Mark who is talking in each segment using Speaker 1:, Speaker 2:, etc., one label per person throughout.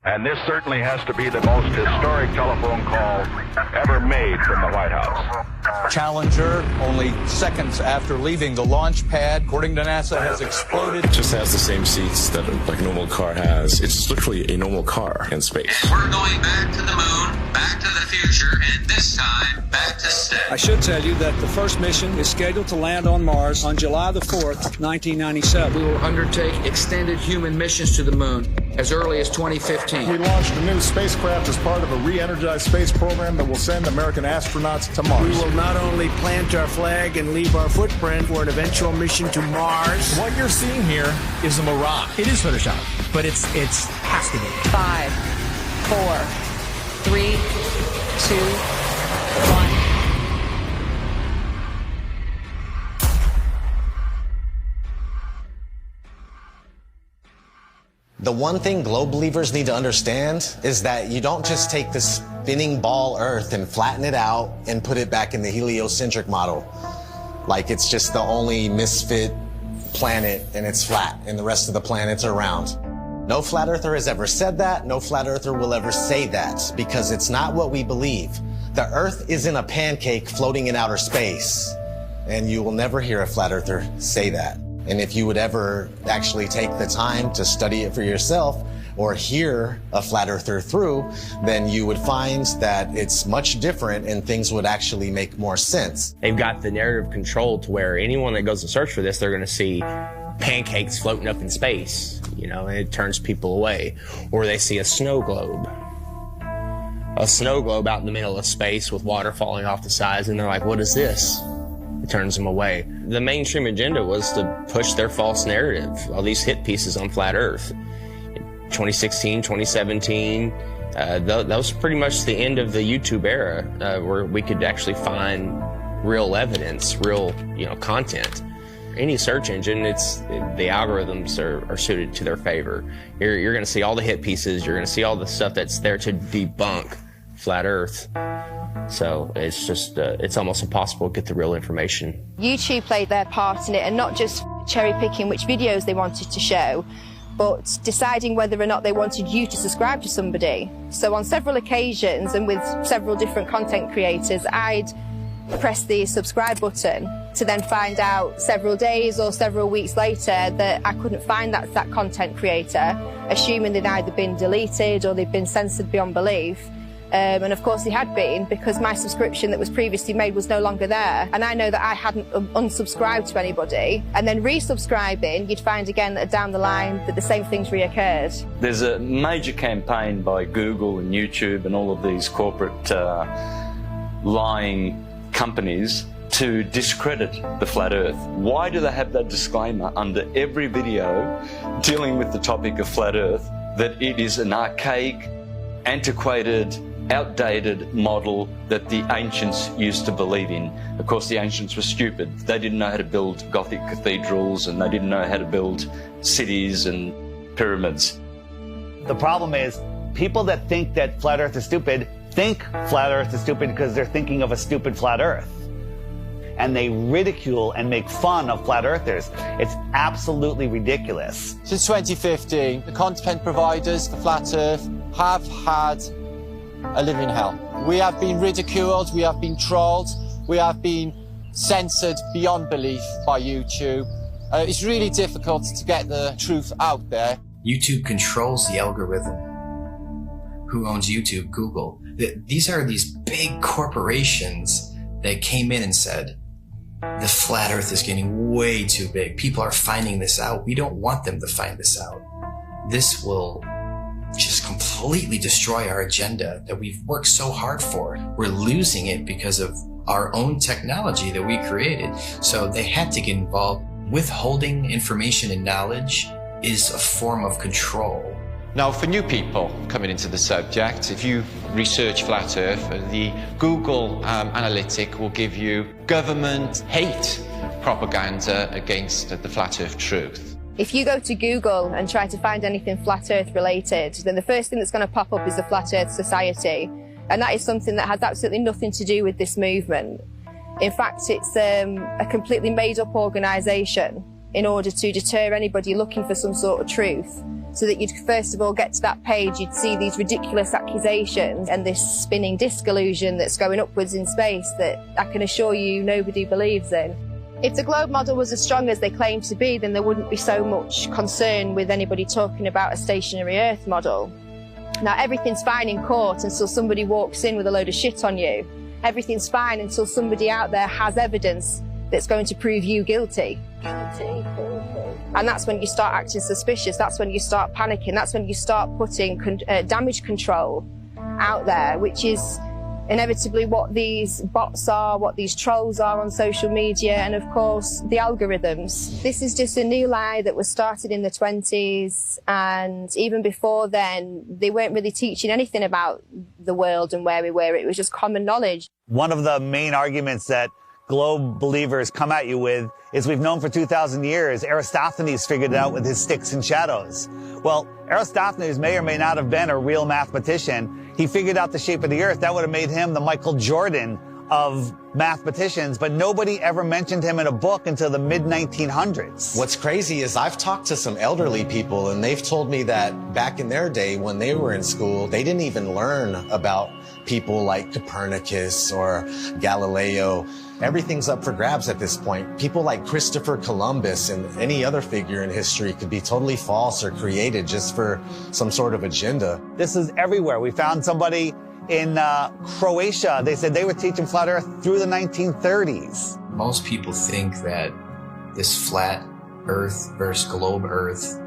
Speaker 1: And this certainly has to be the most historic telephone call ever made from the White House.
Speaker 2: Challenger, only seconds after leaving the launch pad, according to NASA, has exploded.
Speaker 3: It just has the same seats that a normal car has. It's literally a normal car in space.
Speaker 4: And we're going back to the moon, back to the future, and this time, back to stay.
Speaker 5: I should tell you that the first mission is scheduled to land on Mars on July the 4th, 1997.
Speaker 6: We will undertake extended human missions to the moon as early as 2015.
Speaker 7: We launched a new spacecraft as part of a re-energized space program that will send American astronauts to Mars.
Speaker 8: We will not only plant our flag and leave our footprint for an eventual mission to Mars.
Speaker 9: What you're seeing here is a mirage. It is Photoshop, but it's has to be.
Speaker 10: 5, 4, 3, 2, 1.
Speaker 11: The one thing globe believers need to understand is that you don't just take the spinning ball Earth and flatten it out and put it back in the heliocentric model. Like it's just the only misfit planet and it's flat and the rest of the planets are round. No flat earther has ever said that. No flat earther will ever say that because it's not what we believe. The Earth isn't a pancake floating in outer space, and you will never hear a flat earther say that. And if you would ever actually take the time to study it for yourself or hear a flat earther through, then you would find that it's much different and things would actually make more sense.
Speaker 12: They've got the narrative control to where anyone that goes to search for this, they're going to see pancakes floating up in space, and it turns people away. Or they see a snow globe out in the middle of space with water falling off the sides, and they're like, what is this? It turns them away. The mainstream agenda was to push their false narrative, all these hit pieces on flat Earth. 2016, 2017, that was pretty much the end of the YouTube era, where we could actually find real evidence, real content. Any search engine, the algorithms are suited to their favor. You're going to see all the hit pieces. You're going to see all the stuff that's there to debunk flat Earth. So it's just, it's almost impossible to get the real information.
Speaker 13: YouTube played their part in it, and not just cherry picking which videos they wanted to show, but deciding whether or not they wanted you to subscribe to somebody. So on several occasions and with several different content creators, I'd press the subscribe button to then find out several days or several weeks later that I couldn't find that content creator, assuming they'd either been deleted or they'd been censored beyond belief. And of course they had been, because my subscription that was previously made was no longer there. And I know that I hadn't unsubscribed to anybody. And then resubscribing, you'd find again that down the line that the same things reoccurred.
Speaker 14: There's a major campaign by Google and YouTube and all of these corporate lying companies to discredit the flat Earth. Why do they have that disclaimer under every video dealing with the topic of flat Earth, that it is an archaic, antiquated, outdated model that the ancients used to believe in? Of course, the ancients were stupid. They didn't know how to build Gothic cathedrals, and they didn't know how to build cities and pyramids.
Speaker 15: The problem is, people that think that flat Earth is stupid think flat Earth is stupid because they're thinking of a stupid flat Earth. And they ridicule and make fun of flat earthers. It's absolutely ridiculous.
Speaker 2: Since 2015, the content providers for Flat Earth have had a living hell. We have been ridiculed, we have been trolled, we have been censored beyond belief by YouTube. It's really difficult to get the truth out there.
Speaker 16: YouTube controls the algorithm. Who owns YouTube? Google. These are these big corporations that came in and said, the flat Earth is getting way too big. People are finding this out. We don't want them to find this out. This will just completely destroy our agenda that we've worked so hard for. We're losing it because of our own technology that we created. So they had to get involved. Withholding information and knowledge is a form of control.
Speaker 17: Now, for new people coming into the subject, if you research Flat Earth, the Google analytic will give you government hate propaganda against the Flat Earth truth.
Speaker 13: If you go to Google and try to find anything Flat Earth related, then the first thing that's going to pop up is the Flat Earth Society. And that is something that has absolutely nothing to do with this movement. In fact, it's a completely made-up organisation in order to deter anybody looking for some sort of truth. so that you'd first of all get to that page, you'd see these ridiculous accusations and this spinning disc illusion that's going upwards in space that I can assure you nobody believes in. If the globe model was as strong as they claim to be, then there wouldn't be so much concern with anybody talking about a stationary Earth model. Now, everything's fine in court until somebody walks in with a load of shit on you. Everything's fine until somebody out there has evidence that's going to prove you guilty. And that's when you start acting suspicious. That's when you start panicking. That's when you start putting damage control out there, which is inevitably what these bots are, what these trolls are on social media, and of course the algorithms. This is just a new lie that was started in the 20s, and even before then they weren't really teaching anything about the world and where we were. It was just common knowledge.
Speaker 15: One of the main arguments that globe believers come at you with is we've known for 2,000 years. Aristophanes figured it out with his sticks and shadows. Well, Aristophanes may or may not have been a real mathematician. He figured out the shape of the earth. That would have made him the Michael Jordan of mathematicians, but nobody ever mentioned him in a book until the mid-1900s.
Speaker 11: What's crazy is I've talked to some elderly people, and they've told me that back in their day when they were in school, they didn't even learn about people like Copernicus or Galileo. Everything's up for grabs at this point. People like Christopher Columbus and any other figure in history could be totally false or created just for some sort of agenda.
Speaker 15: This is everywhere. We found somebody in Croatia. They said they were teaching flat earth through the 1930s.
Speaker 16: Most people think that this flat earth versus globe earth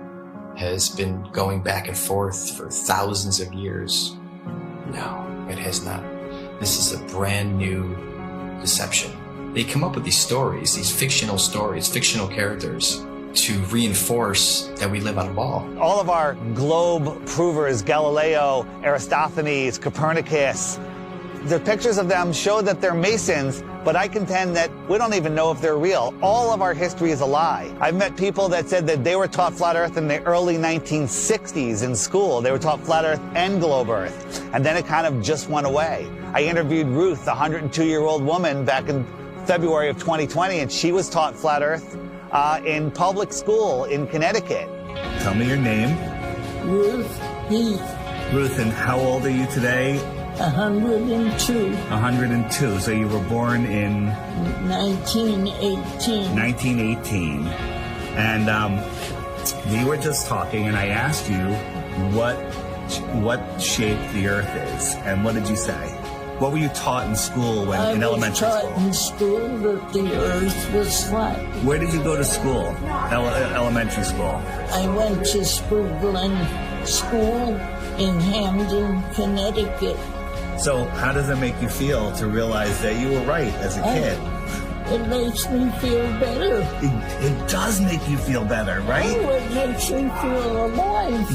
Speaker 16: has been going back and forth for thousands of years. No, it has not. This is a brand new deception. They come up with these stories, these fictional stories, fictional characters, to reinforce that we live on a ball.
Speaker 15: All of our globe provers, Galileo, Aristophanes, Copernicus, the pictures of them show that they're Masons, but I contend that we don't even know if they're real. All of our history is a lie. I've met people that said that they were taught flat earth in the early 1960s in school. They were taught flat earth and globe earth, and then it kind of just went away. I interviewed Ruth, a 102-year-old woman, back in February of 2020, and she was taught flat earth in public school in Connecticut.
Speaker 18: Tell me your name.
Speaker 19: Ruth Heath.
Speaker 18: Ruth, and how old are you today?
Speaker 19: 102.
Speaker 18: 102. So you were born in
Speaker 19: 1918.
Speaker 18: 1918. And we were just talking, and I asked you what shape the Earth is, and what did you say? What were you taught in school in elementary school?
Speaker 19: I was taught in school that the Earth was flat.
Speaker 18: Where did you go to school? Elementary school?
Speaker 19: I went to Sprugeland School in Hamden, Connecticut.
Speaker 18: So how does it make you feel to realize that you were right as a kid?
Speaker 19: It makes me feel better.
Speaker 18: It does make you feel better, right?
Speaker 19: Oh, it makes me feel alive.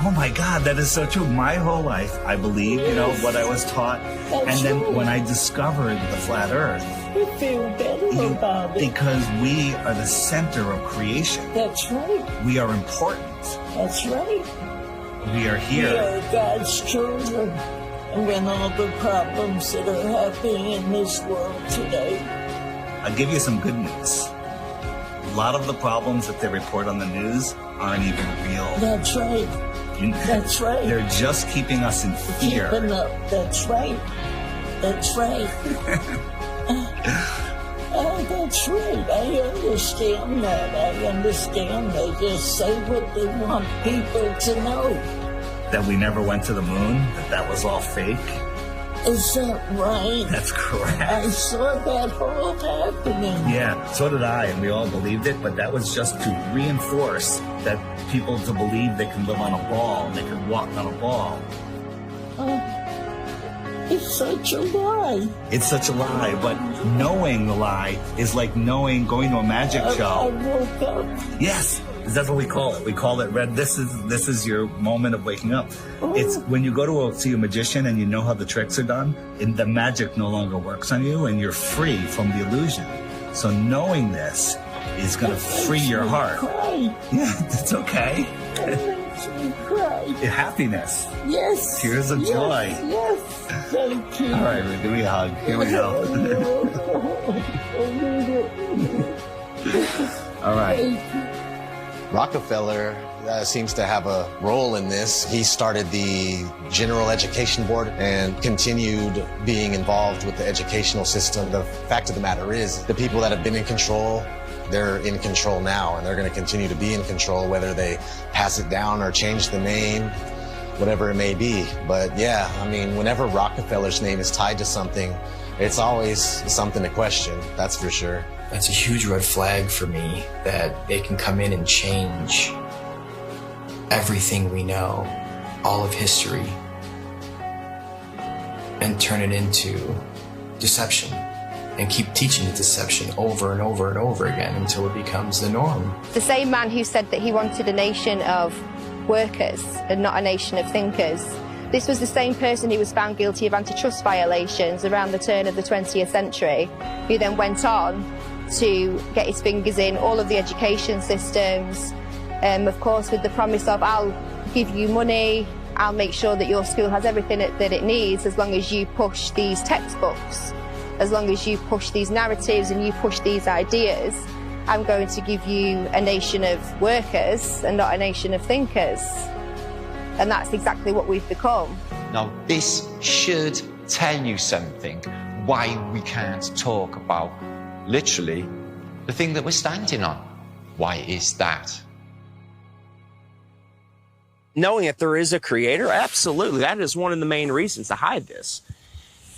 Speaker 18: Oh my God, that is so true. My whole life, I believed, what I was taught.
Speaker 19: That's
Speaker 18: and then
Speaker 19: right.
Speaker 18: when I discovered the flat earth,
Speaker 19: I feel better about it.
Speaker 18: Because we are the center of creation.
Speaker 19: That's right.
Speaker 18: We are important.
Speaker 19: That's right.
Speaker 18: We are here.
Speaker 19: We are God's children. And when all the problems that are happening in this world today.
Speaker 18: I'll give you some good news. A lot of the problems that they report on the news aren't even real.
Speaker 19: That's right. That's right.
Speaker 18: They're just keeping us in fear.
Speaker 19: Keeping up. That's right. That's right. Oh, that's right. I understand that. I understand. They just say what they want people to know.
Speaker 18: That we never went to the moon? That was all fake?
Speaker 19: Is that right?
Speaker 18: That's correct.
Speaker 19: I saw that all happening.
Speaker 18: Yeah, so did I, and we all believed it, but that was just to reinforce that people to believe they can live on a ball, they can walk on a ball.
Speaker 19: It's such a lie.
Speaker 18: It's such a lie, but knowing the lie is like going to a magic show.
Speaker 19: I woke up.
Speaker 18: Yes, that's what we call it. We call it red. This is your moment of waking up. It's when you go to see a magician and you know how the tricks are done, and the magic no longer works on you, and you're free from the illusion. So knowing this is going to free your heart.
Speaker 19: Cry.
Speaker 18: Yeah, it's okay.
Speaker 19: It makes me cry.
Speaker 18: Happiness.
Speaker 19: Yes.
Speaker 18: Tears of joy.
Speaker 19: Yes. Thank you.
Speaker 18: All right, Ruth, give me a hug. Here we go. All right.
Speaker 11: Rockefeller seems to have a role in this. He started the General Education Board and continued being involved with the educational system. The fact of the matter is, the people that have been in control, they're in control now, and they're going to continue to be in control, whether they pass it down or change the name, whatever it may be. But yeah, I mean, whenever Rockefeller's name is tied to something, it's always something to question, that's for sure.
Speaker 16: That's a huge red flag for me, that they can come in and change everything we know, all of history, and turn it into deception, and keep teaching the deception over and over and over again until it becomes the norm.
Speaker 13: The same man who said that he wanted a nation of workers and not a nation of thinkers. This was the same person who was found guilty of antitrust violations around the turn of the 20th century, who then went on to get his fingers in all of the education systems, of course with the promise of, I'll give you money, I'll make sure that your school has everything that it needs as long as you push these textbooks, as long as you push these narratives and you push these ideas. I'm going to give you a nation of workers and not a nation of thinkers. And that's exactly what we've become.
Speaker 17: Now, this should tell you something, why we can't talk about literally the thing that we're standing on. Why is that?
Speaker 12: Knowing that there is a creator, absolutely. That is one of the main reasons to hide this.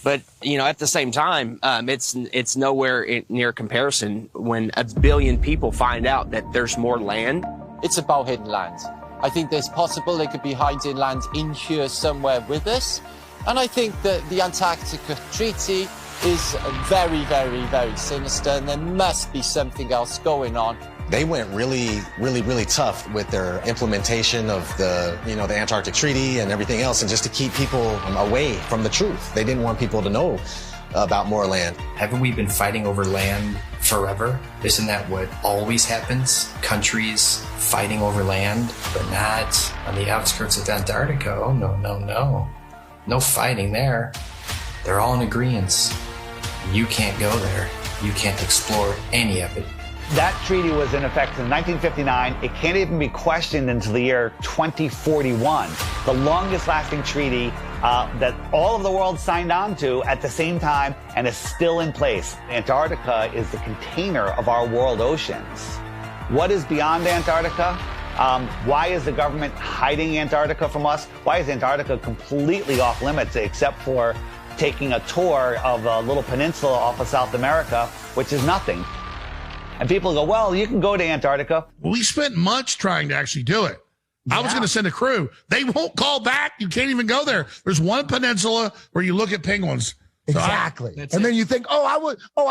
Speaker 12: But, you know, at the same time, it's nowhere near comparison when 1 billion people find out that there's more land.
Speaker 2: It's about hidden land. I think there's possible they could be hiding land in here somewhere with us. And I think that the Antarctica Treaty is very, very, very sinister, and there must be something else going on.
Speaker 11: They went really tough with their implementation of the Antarctic Treaty and everything else, and just to keep people away from the truth. They didn't want people to know about more land.
Speaker 16: Haven't we been fighting over land forever? Isn't that what always happens? Countries fighting over land, but not on the outskirts of Antarctica. Oh, no. No fighting there. They're all in agreement. You can't go there. You can't explore any of it.
Speaker 15: That treaty was in effect in 1959. It can't even be questioned until the year 2041. The longest lasting treaty that all of the world signed on to at the same time and is still in place. Antarctica is the container of our world oceans. What is beyond Antarctica? Why is the government hiding Antarctica from us? Why is Antarctica completely off limits except for taking a tour of a little peninsula off of South America, which is nothing? And people go, well, you can go to Antarctica.
Speaker 20: We spent months trying to actually do it. Yeah. I was going to send a crew. They won't call back. You can't even go there. There's one peninsula where you look at penguins.
Speaker 21: Exactly. And then you think, I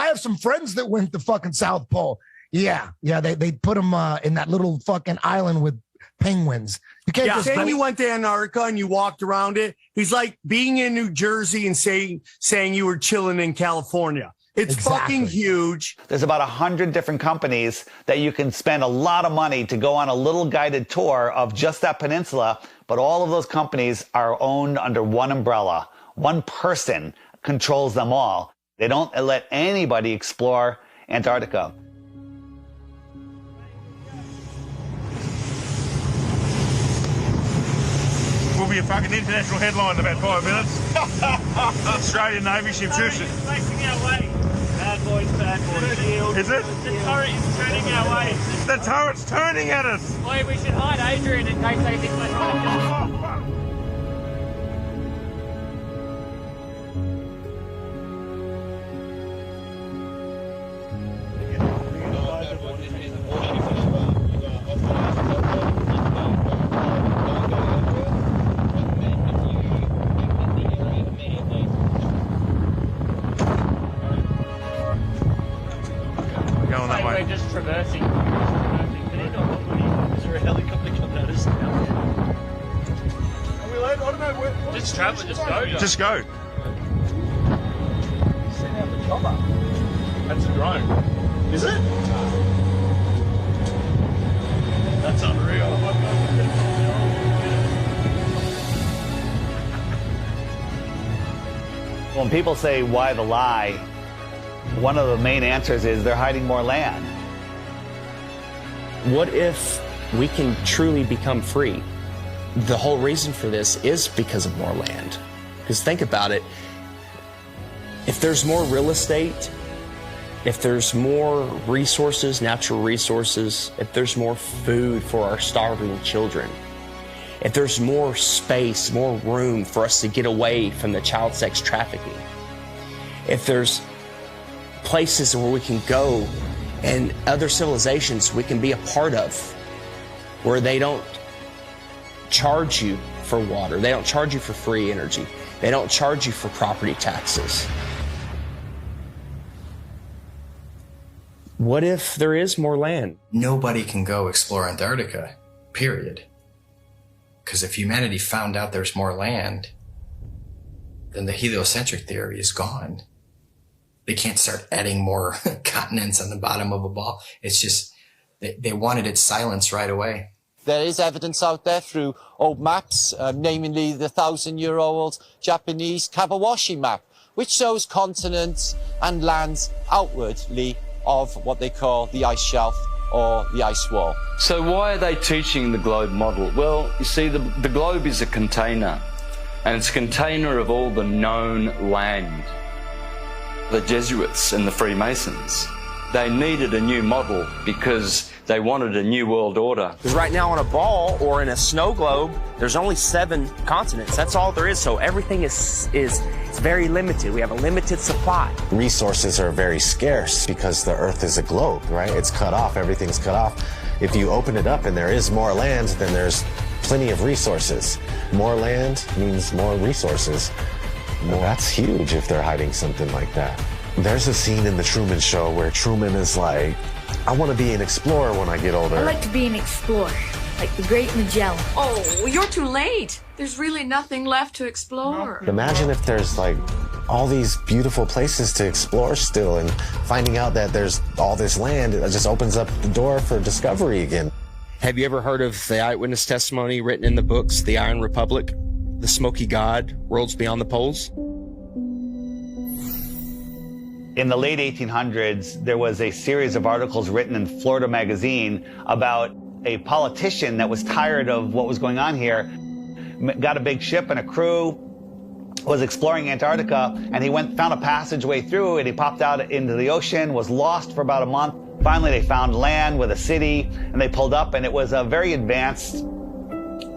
Speaker 21: have some friends that went to fucking South Pole. Yeah. They put them in that little fucking island with penguins. You can't just
Speaker 8: saying you went to Antarctica and you walked around it. He's like being in New Jersey and saying you were chilling in California. It's fucking huge.
Speaker 15: There's about 100 different companies that you can spend a lot of money to go on a little guided tour of just that peninsula. But all of those companies are owned under one umbrella. One person controls them all. They don't let anybody explore Antarctica.
Speaker 22: Will be a fucking international headline in about 5 minutes. Australian Navy ship shoots.
Speaker 23: Facing our way. Bad boys, shield.
Speaker 22: Is it?
Speaker 23: The turret is turning our way.
Speaker 22: The turret's turning at us.
Speaker 23: Boy, we should hide Adrian in case they think we're We're just traversing. Is there a helicopter coming at us now?
Speaker 22: Are we late? I don't know.
Speaker 23: Just travel, just go.
Speaker 22: Just go.
Speaker 21: Send out the chopper.
Speaker 22: That's a drone.
Speaker 21: Is it?
Speaker 23: That's unreal.
Speaker 15: When people say, why the lie? One of the main answers is they're hiding more land. What if
Speaker 12: we can truly become free. The whole reason for this is because of more land. Because think about it, if there's more real estate, if there's more resources, natural resources, if there's more food for our starving children, if there's more space, more room for us to get away from the child sex trafficking, if there's places where we can go and other civilizations we can be a part of, where they don't charge you for water, they don't charge you for free energy, they don't charge you for property taxes. What if there is more land?
Speaker 16: Nobody can go explore Antarctica, period. Because if humanity found out there's more land, then the heliocentric theory is gone. They can't start adding more continents on the bottom of a ball. It's just, they wanted it silenced right away.
Speaker 2: There is evidence out there through old maps, namely the 1,000-year-old Japanese Kawabashi map, which shows continents and lands outwardly of what they call the ice shelf or the ice wall.
Speaker 14: So why are they teaching the globe model? Well, you see, the globe is a container, and it's a container of all the known land. The Jesuits and the Freemasons, they needed a new model because they wanted a new world order.
Speaker 12: Because right now on a ball or in a snow globe, there's only 7 continents. That's all there is. So everything is very limited. We have a limited supply.
Speaker 11: Resources are very scarce because the Earth is a globe, right? It's cut off. Everything's cut off. If you open it up and there is more land, then there's plenty of resources. More land means more resources. Well, that's huge if they're hiding something like that. There's a scene in The Truman Show where Truman is like, I want to be an explorer when I get older.
Speaker 1: I like to be an explorer, like the Great Magellan.
Speaker 3: Oh, you're too late. There's really nothing left to explore.
Speaker 11: Imagine if there's like all these beautiful places to explore still, and finding out that there's all this land, it just opens up the door for discovery again.
Speaker 12: Have you ever heard of the eyewitness testimony written in the books, The Iron Republic, The Smoky God, Worlds Beyond the Poles?
Speaker 15: In the late 1800s, there was a series of articles written in Florida Magazine about a politician that was tired of what was going on here, got a big ship and a crew, was exploring Antarctica, and he found a passageway through, and he popped out into the ocean, was lost for about a month. Finally, they found land with a city, and they pulled up, and it was a very advanced,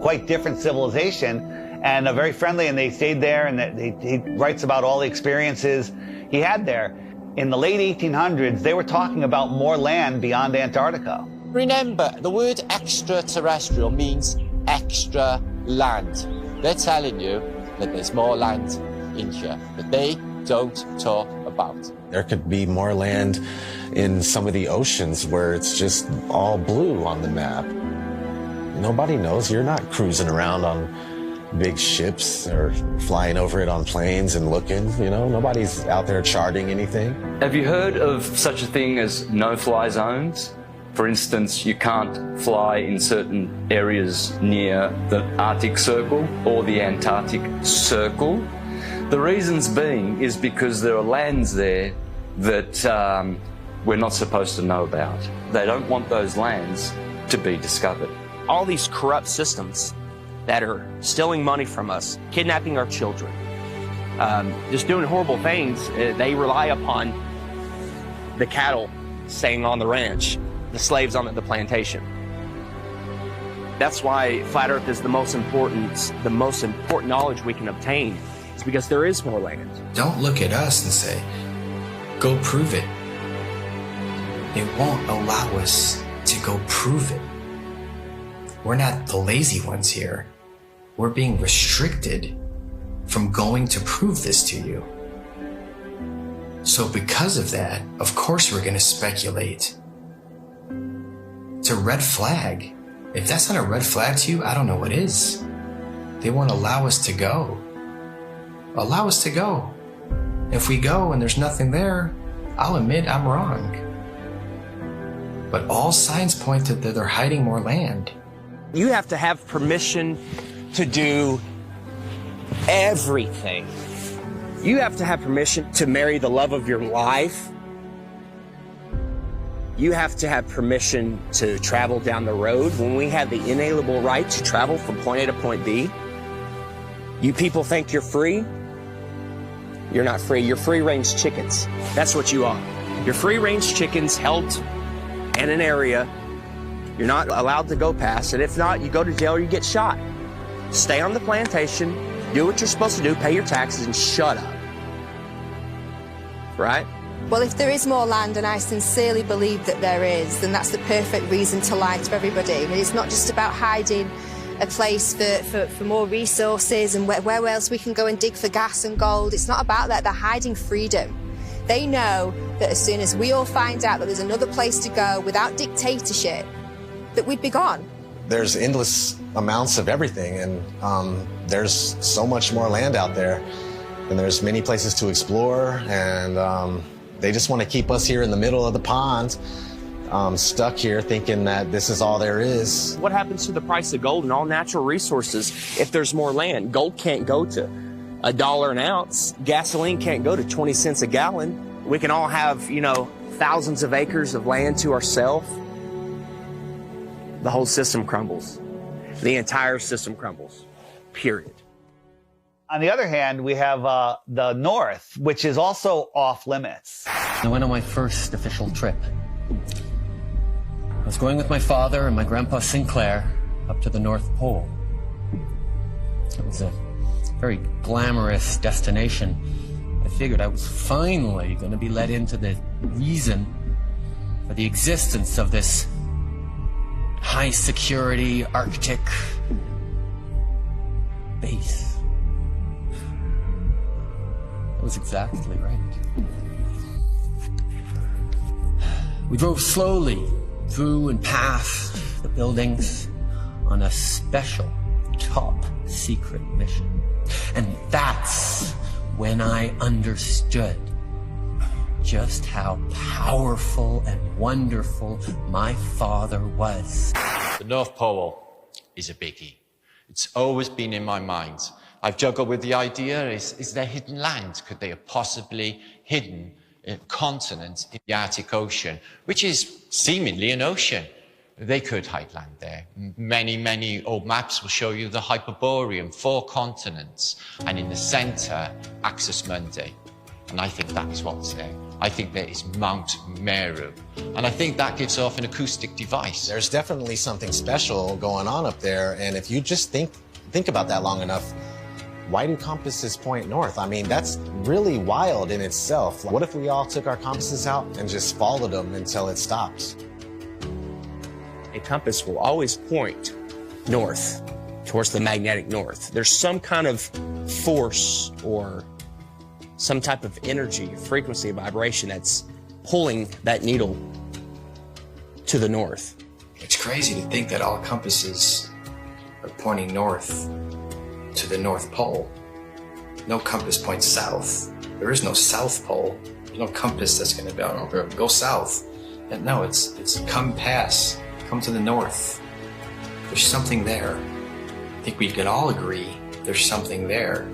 Speaker 15: quite different civilization, and very friendly, and they stayed there, and he writes about all the experiences he had there. In the late 1800s, they were talking about more land beyond Antarctica.
Speaker 2: Remember, the word extraterrestrial means extra land. They're telling you that there's more land in here that they don't talk about.
Speaker 11: There could be more land in some of the oceans where it's just all blue on the map. Nobody knows. You're not cruising around on big ships or flying over it on planes and looking, you know, nobody's out there charting anything.
Speaker 14: Have you heard of such a thing as no-fly zones? For instance, you can't fly in certain areas near the Arctic Circle or the Antarctic Circle. The reasons being is because there are lands there that we're not supposed to know about. They don't want those lands to be discovered.
Speaker 12: All these corrupt systems that are stealing money from us, kidnapping our children, just doing horrible things. They rely upon the cattle staying on the ranch, the slaves on the plantation. That's why Flat Earth is the most important knowledge we can obtain, is because there is more land.
Speaker 16: Don't look at us and say, go prove it. They won't allow us to go prove it. We're not the lazy ones here. We're being restricted from going to prove this to you. So because of that, of course we're going to speculate. It's a red flag. If that's not a red flag to you, I don't know what is. They won't allow us to go. Allow us to go. If we go and there's nothing there, I'll admit I'm wrong. But all signs point to that they're hiding more land.
Speaker 12: You have to have permission to do everything. You have to have permission to marry the love of your life. You have to have permission to travel down the road. When we have the inalienable right to travel from point A to point B, you people think you're free? You're not free. You're free-range chickens. That's what you are. You're free-range chickens held in an area you're not allowed to go past, and if not, you go to jail or you get shot. Stay on the plantation, do what you're supposed to do, pay your taxes, and shut up. Right?
Speaker 13: Well, if there is more land, and I sincerely believe that there is, then that's the perfect reason to lie to everybody. I mean, it's not just about hiding a place for more resources and where else we can go and dig for gas and gold. It's not about that. They're hiding freedom. They know that as soon as we all find out that there's another place to go without dictatorship, that we'd be gone.
Speaker 11: There's endless amounts of everything, and there's so much more land out there, and there's many places to explore, and they just want to keep us here in the middle of the pond, stuck here thinking that this is all there is.
Speaker 12: What happens to the price of gold and all natural resources if there's more land? Gold can't go to $1 an ounce. Gasoline can't go to 20 cents a gallon. We can all have, you know, thousands of acres of land to ourselves. The whole system crumbles. The entire system crumbles. Period.
Speaker 15: On the other hand, we have the North, which is also off limits.
Speaker 4: I went on my first official trip. I was going with my father and my grandpa Sinclair up to the North Pole. It was a very glamorous destination. I figured I was finally going to be let into the reason for the existence of this high security Arctic base. That was exactly right. We drove slowly through and past the buildings on a special top secret mission. And that's when I understood just how powerful and wonderful my father was.
Speaker 17: The North Pole is a biggie. It's always been in my mind. I've juggled with the idea, is there hidden land? Could they have possibly hidden a continent in the Arctic Ocean, which is seemingly an ocean? They could hide land there. Many old maps will show you the Hyperborean, 4 continents, and in the center, Axis Mundi. And I think that is what's there. I think there is Mount Meru. And I think that gives off an acoustic device.
Speaker 11: There's definitely something special going on up there, and if you just think about that long enough, why do compasses point north? I mean, that's really wild in itself. What if we all took our compasses out and just followed them until it stops?
Speaker 12: A compass will always point north, towards the magnetic north. There's some kind of force or some type of energy, frequency, vibration that's pulling that needle to the north.
Speaker 16: It's crazy to think that all compasses are pointing north to the North Pole. No compass points south. There is no South Pole. There's no compass that's going to go south. And no, it's come to the north. There's something there. I think we can all agree there's something there.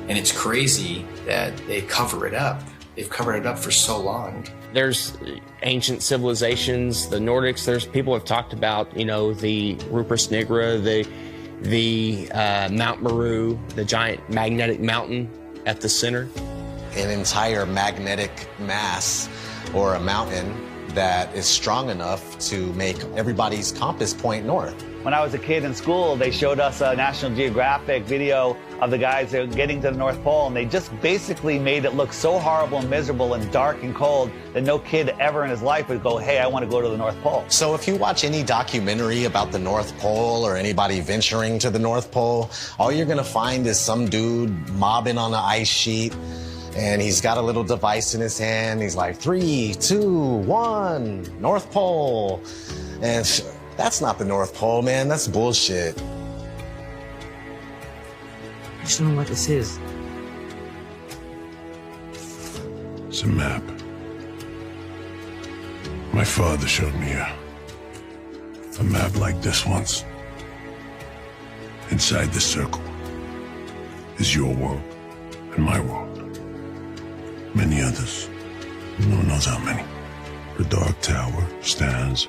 Speaker 16: And it's crazy that they cover it up. They've covered it up for so long.
Speaker 12: There's ancient civilizations, the Nordics. There's people have talked about, you know, the Rupert Nigra, the Mount Meru, the giant magnetic mountain at the center.
Speaker 11: An entire magnetic mass or a mountain that is strong enough to make everybody's compass point north.
Speaker 15: When I was a kid in school, they showed us a National Geographic video of the guys getting to the North Pole, and they just basically made it look so horrible and miserable and dark and cold that no kid ever in his life would go, hey, I want to go to the North Pole.
Speaker 11: So if you watch any documentary about the North Pole or anybody venturing to the North Pole, all you're going to find is some dude mobbing on an ice sheet, and he's got a little device in his hand. He's like, 3, 2, 1, North Pole. And that's not the North Pole, man. That's bullshit.
Speaker 5: I just don't know what this is.
Speaker 6: It's a map. My father showed me a map like this once. Inside the circle is your world and my world. Many others. No one knows how many. The dark tower stands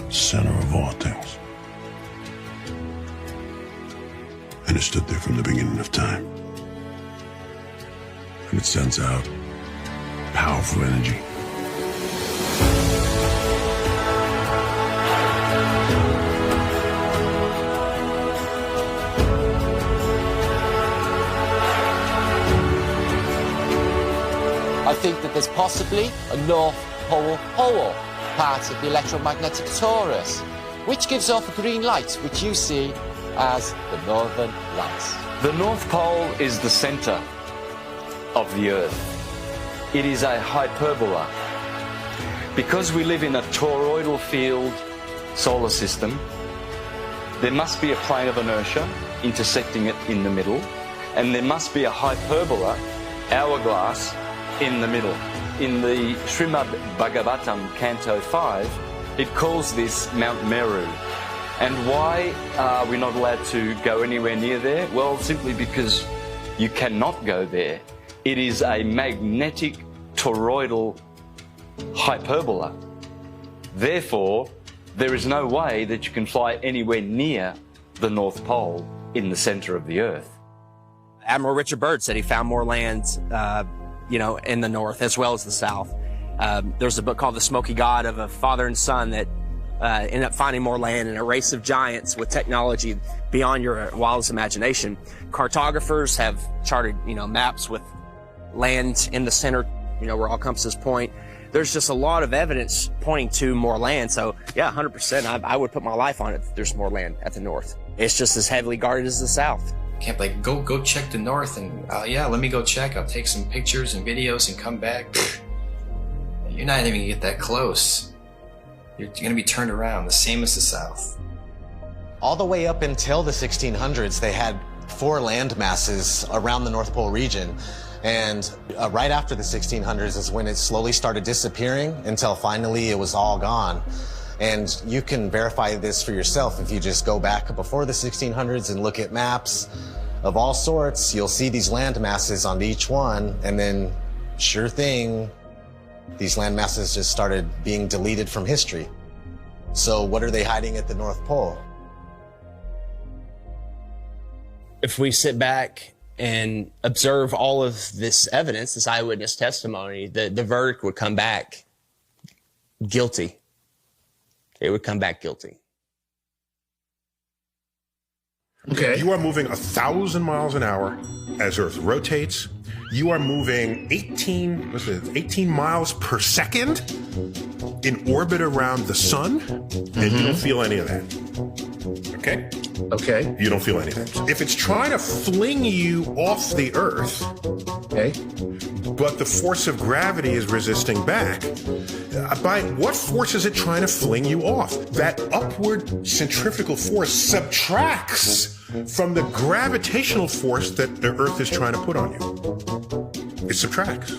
Speaker 6: center of all things. And it stood there from the beginning of time. And it sends out powerful energy.
Speaker 2: I think that there's possibly a North Pole hole, part of the electromagnetic torus, which gives off a green light, which you see as the Northern Lights.
Speaker 14: The North Pole is the center of the Earth. It is a hyperbola. Because we live in a toroidal field solar system, there must be a plane of inertia intersecting it in the middle, and there must be a hyperbola, hourglass, in the middle. In the Srimad Bhagavatam, Canto 5, it calls this Mount Meru. And why are we not allowed to go anywhere near there? Well, simply because you cannot go there. It is a magnetic toroidal hyperbola. Therefore, there is no way that you can fly anywhere near the North Pole in the center of the Earth.
Speaker 7: Admiral Richard Byrd said he found more land, in the north as well as the south. There's a book called The Smoky God of a father and son that ended up finding more land in a race of giants with technology beyond your wildest imagination. Cartographers have charted, maps with land in the center, where all compasses point. There's just a lot of evidence pointing to more land. So yeah, 100%, I would put my life on it that there's more land at the north. It's just as heavily guarded as the south.
Speaker 16: Can't go check the north and yeah, let me go check. I'll take some pictures and videos and come back. You're not even gonna get that close. You're gonna be turned around, the same as the south.
Speaker 11: All the way up until the 1600s, they had 4 land masses around the North Pole region. And right after the 1600s is when it slowly started disappearing until finally it was all gone. And you can verify this for yourself if you just go back before the 1600s and look at maps of all sorts. You'll see these land masses on each one, and then sure thing, these land masses just started being deleted from history. So what are they hiding at the North Pole?
Speaker 12: If we sit back and observe all of this evidence, this eyewitness testimony, the verdict would come back guilty. It would come back guilty.
Speaker 6: Okay. You are moving 1,000 miles an hour as Earth rotates. You are moving 18 miles per second in orbit around the sun, and you don't feel any of that. Okay?
Speaker 20: Okay.
Speaker 6: You don't feel any of that. If it's trying to fling you off the Earth,
Speaker 20: okay,
Speaker 6: but the force of gravity is resisting back, by what force is it trying to fling you off? That upward centrifugal force subtracts from the gravitational force that the Earth is trying to put on you. It subtracts.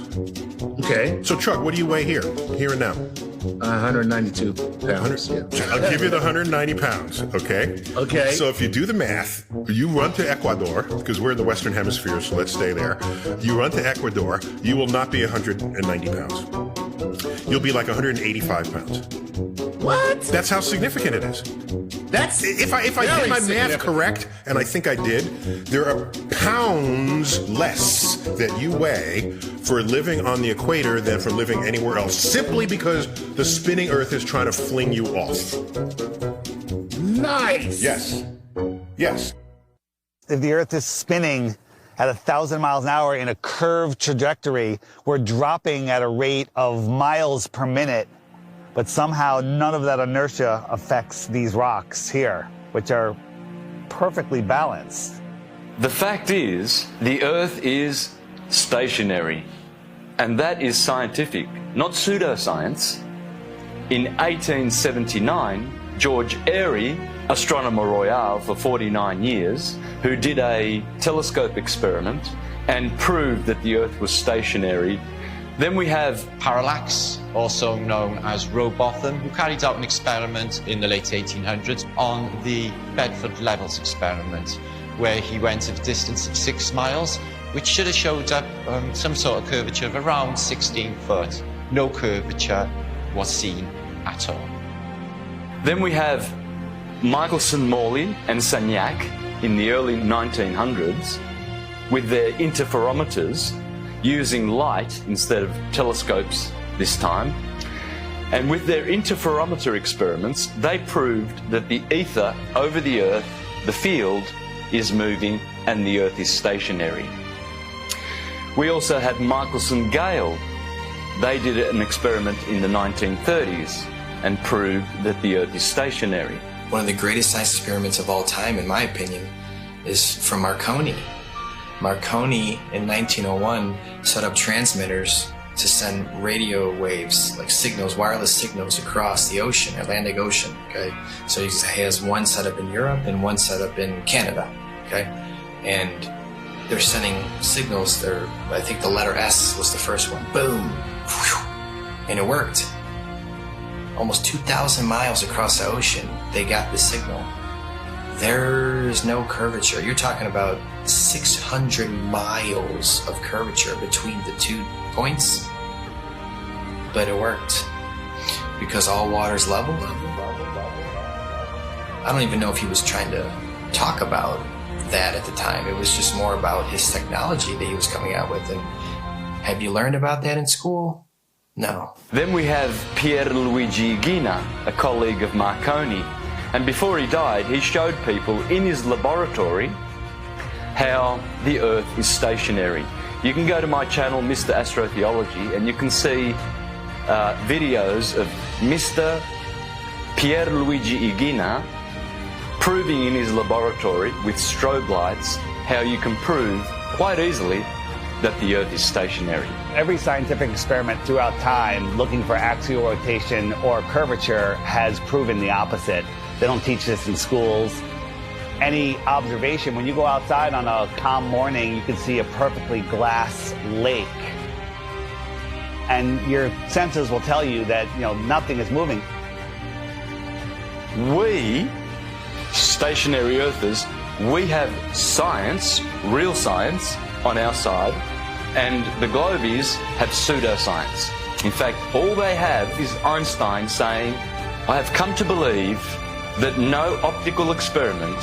Speaker 20: Okay.
Speaker 6: So, Chuck, what do you weigh here and now?
Speaker 20: 192 pounds. Yeah.
Speaker 6: I'll give you the 190 pounds, okay?
Speaker 20: Okay.
Speaker 6: So if you do the math, you run to Ecuador, because we're in the Western Hemisphere, so let's stay there. You run to Ecuador, you will not be 190 pounds. You'll be like 185 pounds.
Speaker 20: What?
Speaker 6: That's how significant it is.
Speaker 20: That's
Speaker 6: if I did my math correct, and I think I did, there are pounds less that you weigh for living on the equator than for living anywhere else, simply because the spinning Earth is trying to fling you off.
Speaker 20: Nice.
Speaker 6: Yes. Yes.
Speaker 15: If the Earth is spinning at 1,000 miles an hour in a curved trajectory, we're dropping at a rate of miles per minute. But somehow none of that inertia affects these rocks here, which are perfectly balanced.
Speaker 14: The fact is, the Earth is stationary, and that is scientific, not pseudoscience. In 1879, George Airy, astronomer royal for 49 years, who did a telescope experiment and proved that the Earth was stationary. Then we have
Speaker 17: Parallax, also known as Rowbotham, who carried out an experiment in the late 1800s on the Bedford Levels experiment, where he went at a distance of 6 miles, which should have showed up some sort of curvature of around 16 foot. No curvature was seen at all.
Speaker 14: Then we have Michelson, Morley and Sagnac in the early 1900s with their interferometers using light instead of telescopes this time. And with their interferometer experiments, they proved that the ether over the Earth, the field, is moving and the Earth is stationary. We also had Michelson Gale. They did an experiment in the 1930s and proved that the Earth is stationary.
Speaker 16: One of the greatest science experiments of all time, in my opinion, is from Marconi. Marconi, in 1901, set up transmitters to send radio waves, like signals, wireless signals across the ocean, Atlantic Ocean, okay? So he has one set up in Europe and one set up in Canada, okay? And they're sending signals, I think the letter S was the first one, boom, and it worked. Almost 2,000 miles across the ocean, they got the signal. There's no curvature. You're talking about 600 miles of curvature between the 2 points. But it worked. Because all water's level. I don't even know if he was trying to talk about that at the time. It was just more about his technology that he was coming out with. And have you learned about that in school? No.
Speaker 14: Then we have Pierluigi Gina, a colleague of Marconi. And before he died, he showed people in his laboratory how the Earth is stationary. You can go to my channel, Mr. Astrotheology, and you can see videos of Mr. Pierluigi Gina proving in his laboratory with strobe lights how you can prove quite easily that the Earth is stationary.
Speaker 15: Every scientific experiment throughout time looking for axial rotation or curvature has proven the opposite. They don't teach this in schools. Any observation, when you go outside on a calm morning, you can see a perfectly glass lake. And your senses will tell you that, nothing is moving.
Speaker 14: We, stationary Earthers, we have science, real science, on our side, and the Globies have pseudoscience. In fact, all they have is Einstein saying, I have come to believe that no optical experiment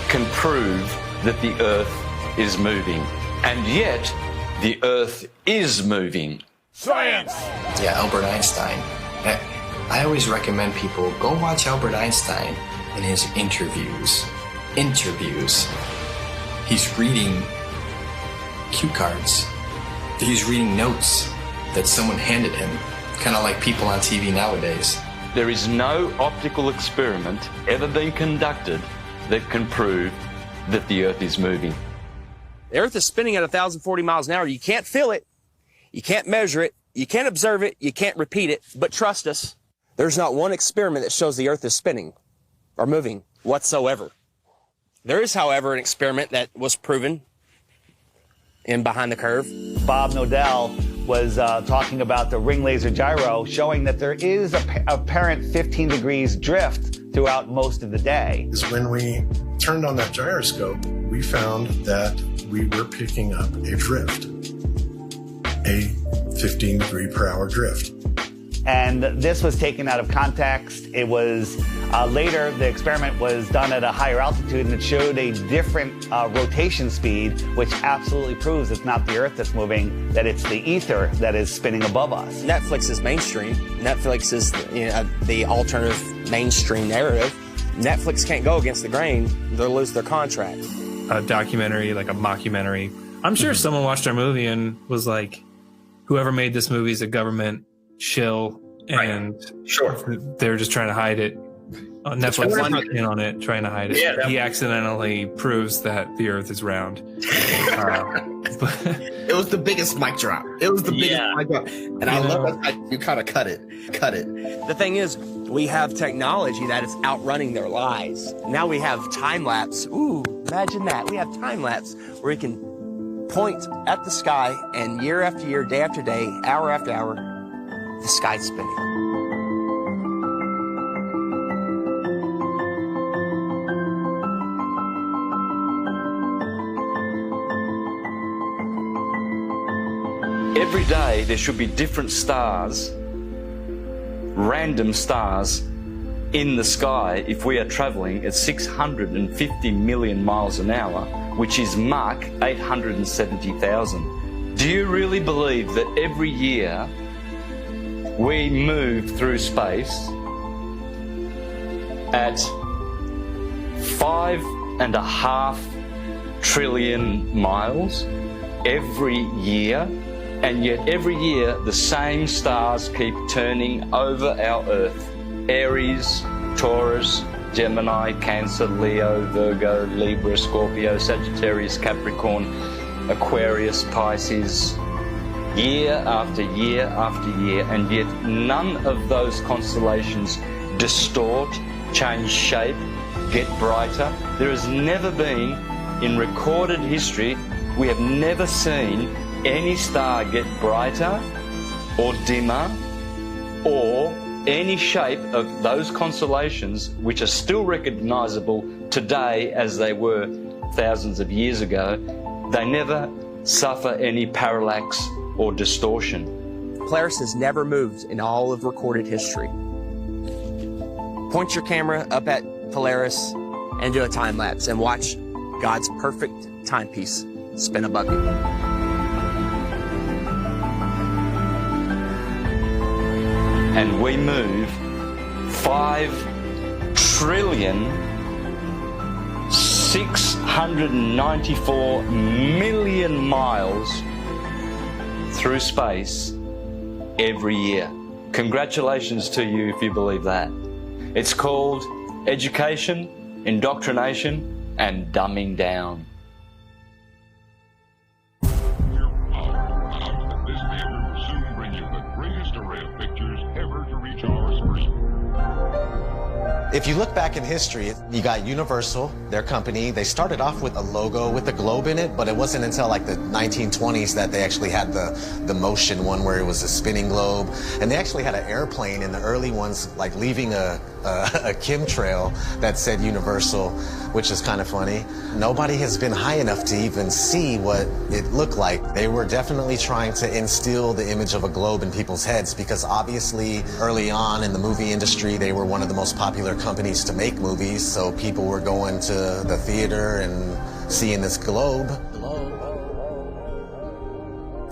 Speaker 14: can prove that the Earth is moving. And yet, the Earth is moving.
Speaker 22: Science!
Speaker 16: Yeah, Albert Einstein. I always recommend people go watch Albert Einstein in his interviews. He's reading cue cards. He's reading notes that someone handed him, kind of like people on TV nowadays.
Speaker 14: There is no optical experiment ever been conducted that can prove that the Earth is moving.
Speaker 7: The Earth is spinning at 1,040 miles an hour. You can't feel it. You can't measure it. You can't observe it. You can't repeat it. But trust us, there's not one experiment that shows the Earth is spinning or moving whatsoever. There is, however, an experiment that was proven in Behind the Curve.
Speaker 15: Bob Nodell was talking about the ring laser gyro, showing that there is a apparent 15 degrees drift throughout most of the day.
Speaker 6: When we turned on that gyroscope, we found that we were picking up a drift, a 15 degree per hour drift.
Speaker 15: And this was taken out of context. It was later, the experiment was done at a higher altitude and it showed a different rotation speed, which absolutely proves it's not the Earth that's moving, that it's the ether that is spinning above us.
Speaker 7: Netflix is mainstream. Netflix is the alternative mainstream narrative. Netflix can't go against the grain. They'll lose their contract.
Speaker 9: A documentary, like a mockumentary. I'm sure someone watched our movie and was like, whoever made this movie is a government shill, and they're just trying to hide it. Netflix is in on it, trying to hide it. Yeah, he accidentally proves that the Earth is round.
Speaker 10: It was the biggest mic drop. It was the biggest mic drop, and I love that you kind of cut it.
Speaker 7: The thing is, we have technology that is outrunning their lies. Now we have time lapse. Ooh, imagine that. We have time lapse where we can point at the sky, and year after year, day after day, hour after hour, the sky's spinning.
Speaker 14: Every day there should be different stars random stars in the sky if we are travelling at 650 million miles an hour, which is Mach 870,000. Do you really believe that every year we move through space at 5.5 trillion miles every year? And yet every year the same stars keep turning over our Earth. Aries, Taurus, Gemini, Cancer, Leo, Virgo, Libra, Scorpio, Sagittarius, Capricorn, Aquarius, Pisces, year after year after year, and yet none of those constellations distort, change shape, get brighter. There has never been, in recorded history, we have never seen any star get brighter or dimmer or any shape of those constellations which are still recognizable today as they were thousands of years ago. They never suffer any parallax or distortion.
Speaker 7: Polaris has never moved in all of recorded history. Point your camera up at Polaris and do a time lapse and watch God's perfect timepiece spin above you.
Speaker 14: And we move 5,694,000,000 miles through space every year. Congratulations to you if you believe that. It's called education, indoctrination, and dumbing down.
Speaker 11: If you look back in history, you got Universal, their company. They started off with a logo with a globe in it, but it wasn't until like the 1920s that they actually had the motion one where it was a spinning globe. And they actually had an airplane in the early ones, like leaving a chemtrail that said Universal, which is kind of funny. Nobody has been high enough to even see what it looked like. They were definitely trying to instill the image of a globe in people's heads because obviously early on in the movie industry, they were one of the most popular companies to make movies, so people were going to the theater and seeing this globe.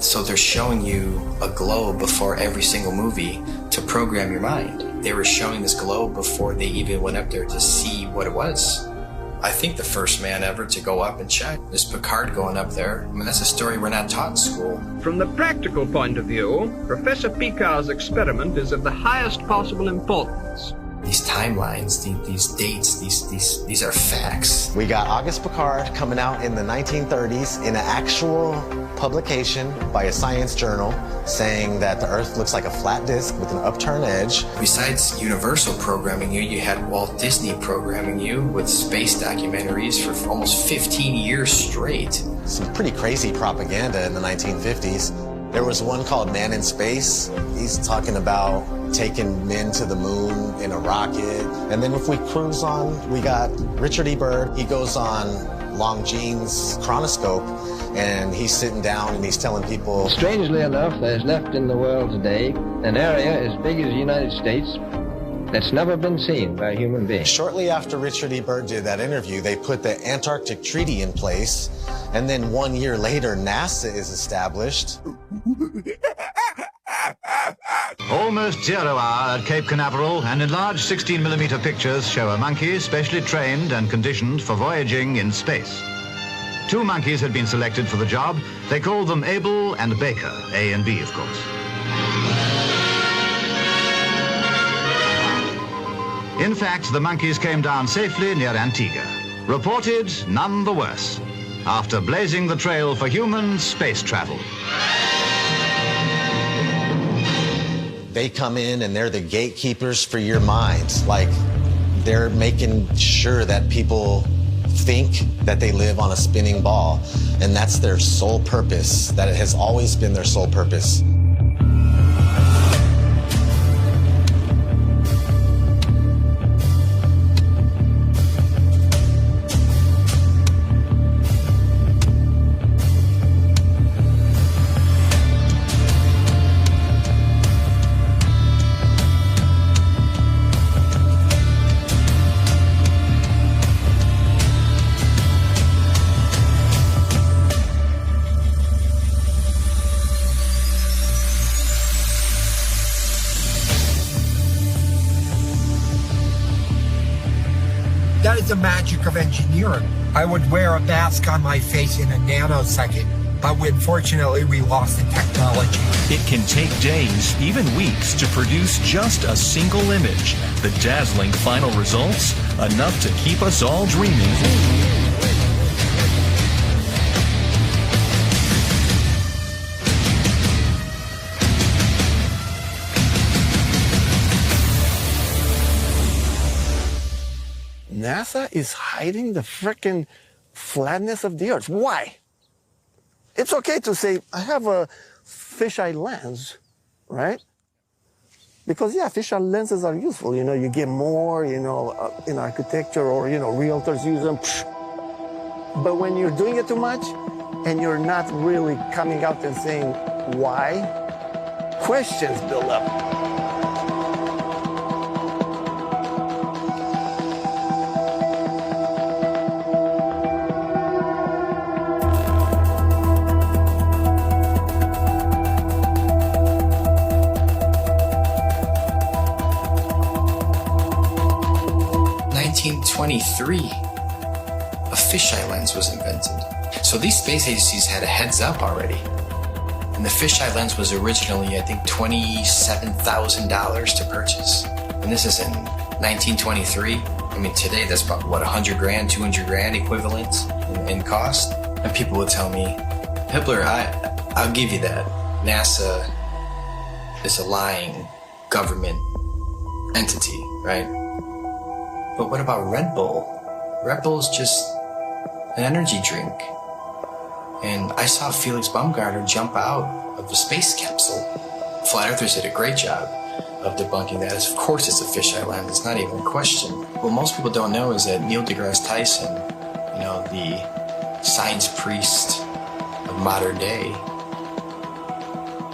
Speaker 16: So they're showing you a globe before every single movie to program your mind. They were showing this globe before they even went up there to see what it was. I think the first man ever to go up and check is Picard going up there. I mean, that's a story we're not taught in school.
Speaker 8: From the practical point of view, Professor Picard's experiment is of the highest possible importance.
Speaker 16: These timelines, these dates, these are facts.
Speaker 11: We got Auguste Picard coming out in the 1930s in an actual publication by a science journal saying that the Earth looks like a flat disk with an upturned edge.
Speaker 16: Besides Universal programming you, you had Walt Disney programming you with space documentaries for almost 15 years straight.
Speaker 11: Some pretty crazy propaganda in the 1950s. There was one called Man in Space. He's talking about taking men to the moon in a rocket. And then if we cruise on, we got Richard E. Byrd. He goes on Longines chronoscope and he's sitting down and he's telling people.
Speaker 18: Strangely enough, there's left in the world today an area as big as the United States that's never been seen by a human being.
Speaker 11: Shortly after Richard E. Byrd did that interview, they put the Antarctic Treaty in place. And then 1 year later, NASA is established.
Speaker 19: Almost 0 hour at Cape Canaveral, and enlarged 16mm pictures show a monkey specially trained and conditioned for voyaging in space. 2 monkeys had been selected for the job. They called them Abel and Baker, A and B, of course. In fact, the monkeys came down safely near Antigua. Reported none the worse, after blazing the trail for human space travel.
Speaker 11: They come in and they're the gatekeepers for your mind. Like, they're making sure that people think that they live on a spinning ball. And that's their sole purpose, that it has always been their sole purpose.
Speaker 1: is the magic of engineering. I would wear a mask on my face in a nanosecond, but unfortunately we lost the technology.
Speaker 21: It can take days, even weeks, to produce just a single image. The dazzling final results, enough to keep us all dreaming.
Speaker 23: NASA is hiding the frickin' flatness of the Earth. Why? It's okay to say, I have a fisheye lens, right? Because, yeah, fisheye lenses are useful. You know, you get more, in architecture or, realtors use them. But when you're doing it too much and you're not really coming out and saying why, questions build up.
Speaker 16: A fisheye lens was invented. So these space agencies had a heads up already. And the fisheye lens was originally, I think, $27,000 to purchase. And this is in 1923. I mean, today that's about, what, 100 grand, 200 grand equivalent in cost? And people would tell me, Hippler, I'll give you that. NASA is a lying government entity, right? But what about Red Bull? Red Bull's just an energy drink. And I saw Felix Baumgartner jump out of a space capsule. Flat Earthers did a great job of debunking that. Of course it's a fisheye lens, it's not even a question. What most people don't know is that Neil deGrasse Tyson, the science priest of modern day,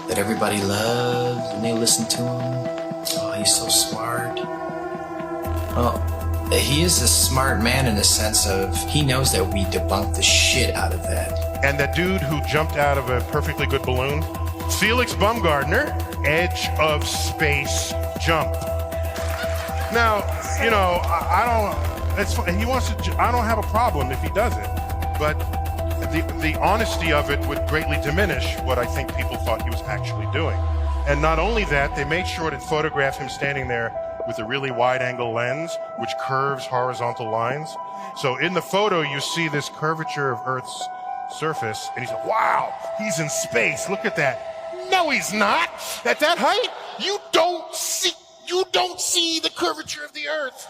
Speaker 16: that everybody loves and they listen to him. Oh, he's so smart. Well, he is a smart man in the sense of he knows that we debunked the shit out of that.
Speaker 6: And that dude who jumped out of a perfectly good balloon, Felix Baumgartner, edge of space jump. Now, I don't. It's he wants to. I don't have a problem if he does it, but the honesty of it would greatly diminish what I think people thought he was actually doing. And not only that, they made sure to photograph him standing there with a really wide-angle lens, which curves horizontal lines. So in the photo, you see this curvature of Earth's surface, and he's like, wow, he's in space, look at that. No, he's not. At that height, you don't see the curvature of the Earth.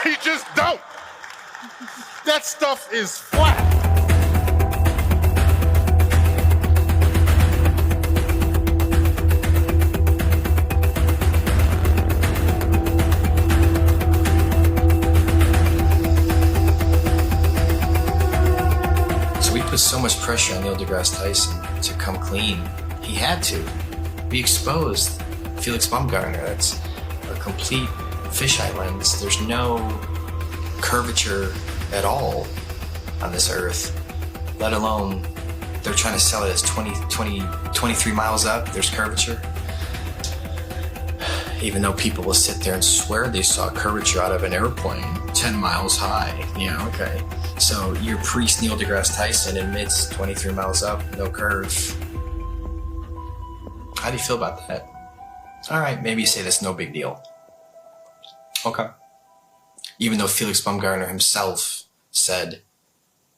Speaker 6: You just don't. That stuff is flat.
Speaker 16: So much pressure on Neil deGrasse Tyson to come clean. He had to. We exposed Felix Baumgartner. That's a complete fisheye lens. There's no curvature at all on this Earth, let alone they're trying to sell it as 23 miles up. There's curvature. Even though people will sit there and swear they saw curvature out of an airplane 10 miles high. Yeah, okay. So your priest Neil deGrasse Tyson admits 23 miles up, no curve. How do you feel about that? All right, maybe you say that's no big deal. Okay. Even though Felix Baumgartner himself said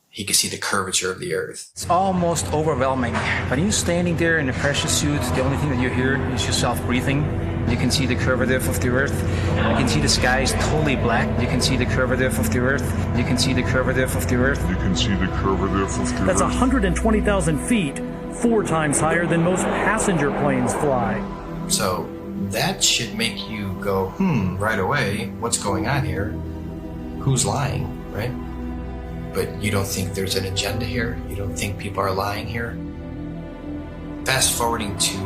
Speaker 16: he could see the curvature of the Earth.
Speaker 24: It's almost overwhelming. When you're standing there in a pressure suit, the only thing that you hear is yourself breathing. You can see the curvature of the Earth. You can see the sky is totally black. You can see the curvature of the Earth. You can see the curvature of the Earth.
Speaker 25: You can see the curvature of the Earth.
Speaker 26: That's 120,000 feet, 4 times higher than most passenger planes fly.
Speaker 16: So that should make you go, right away, what's going on here? Who's lying, right? But you don't think there's an agenda here? You don't think people are lying here? Fast forwarding to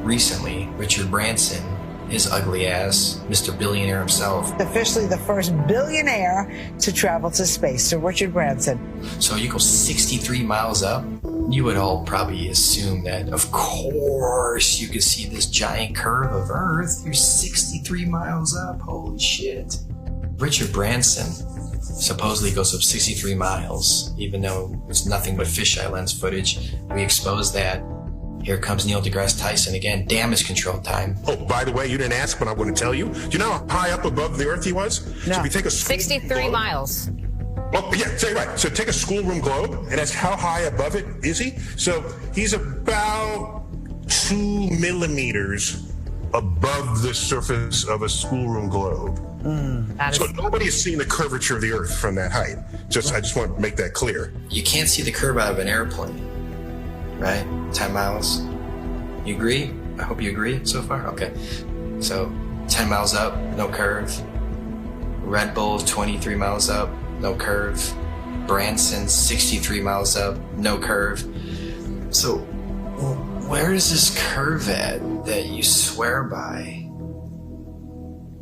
Speaker 16: recently, Richard Branson, his ugly ass, Mr. Billionaire himself.
Speaker 27: Officially the first billionaire to travel to space, so Richard Branson.
Speaker 16: So you go 63 miles up, you would all probably assume that, of course, you could see this giant curve of Earth. You're 63 miles up, holy shit. Richard Branson supposedly goes up 63 miles, even though it's nothing but fisheye lens footage. We exposed that. Here comes Neil deGrasse Tyson again. Damage control time.
Speaker 6: Oh, by the way, you didn't ask, but I'm going to tell you. Do you know how high up above the Earth he was?
Speaker 2: No.
Speaker 6: So if you take a
Speaker 2: 63 miles.
Speaker 6: Oh, yeah, say right. So take a schoolroom globe, and that's how high above it is he? So he's about 2 millimeters above the surface of a schoolroom globe. So nobody has seen the curvature of the Earth from that height. I just want to make that clear.
Speaker 16: You can't see the curve out of an airplane, right? 10 miles. You agree? I hope you agree so far. Okay. So 10 miles up, no curve. Red Bull 23 miles up, no curve. Branson 63 miles up, no curve. So where is this curve at that you swear by?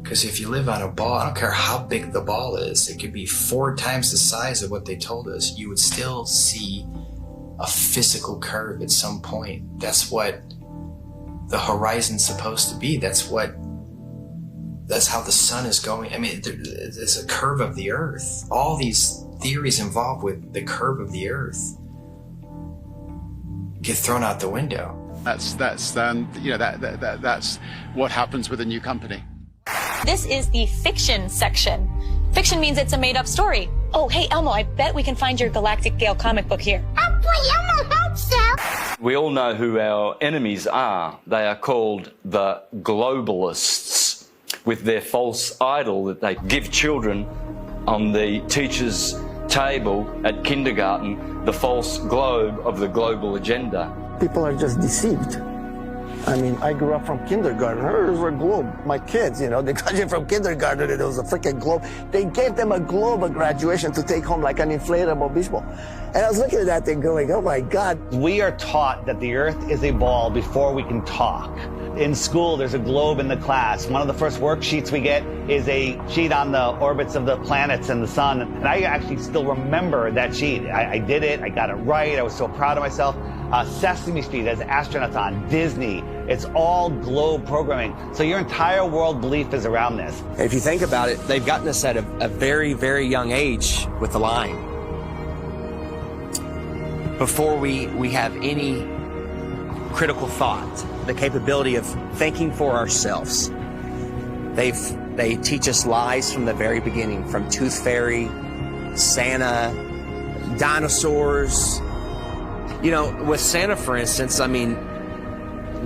Speaker 16: Because if you live on a ball, I don't care how big the ball is, it could be 4 times the size of what they told us, you would still see a physical curve at some point. That's what the horizon's supposed to be. That's how the sun is going. I mean, there's a curve of the Earth. All these theories involved with the curve of the Earth get thrown out the window.
Speaker 3: That's what happens with a new company.
Speaker 4: This is the fiction section. Fiction means it's a made-up story. Oh, hey, Elmo, I bet we can find your Galactic Gale comic book here. Oh, boy, Elmo, hope so.
Speaker 14: We all know who our enemies are. They are called the globalists, with their false idol that they give children on the teacher's table at kindergarten, the false globe of the global agenda.
Speaker 23: People are just deceived. I mean, I grew up from kindergarten. There's a globe. My kids, they graduated from kindergarten and it was a freaking globe. They gave them a globe at graduation to take home like an inflatable beach ball. And I was looking at that thing going, oh my God.
Speaker 15: We are taught that the Earth is a ball before we can talk. In school, there's a globe in the class. One of the first worksheets we get is a sheet on the orbits of the planets and the sun. And I actually still remember that sheet. I did it. I got it right. I was so proud of myself. Sesame Street has astronauts on, Disney. It's all globe programming. So your entire world belief is around this.
Speaker 7: If you think about it, they've gotten us at a very, very young age with the lying. Before we have any critical thought, the capability of thinking for ourselves. They teach us lies from the very beginning, from Tooth Fairy, Santa, dinosaurs. With Santa, for instance, I mean,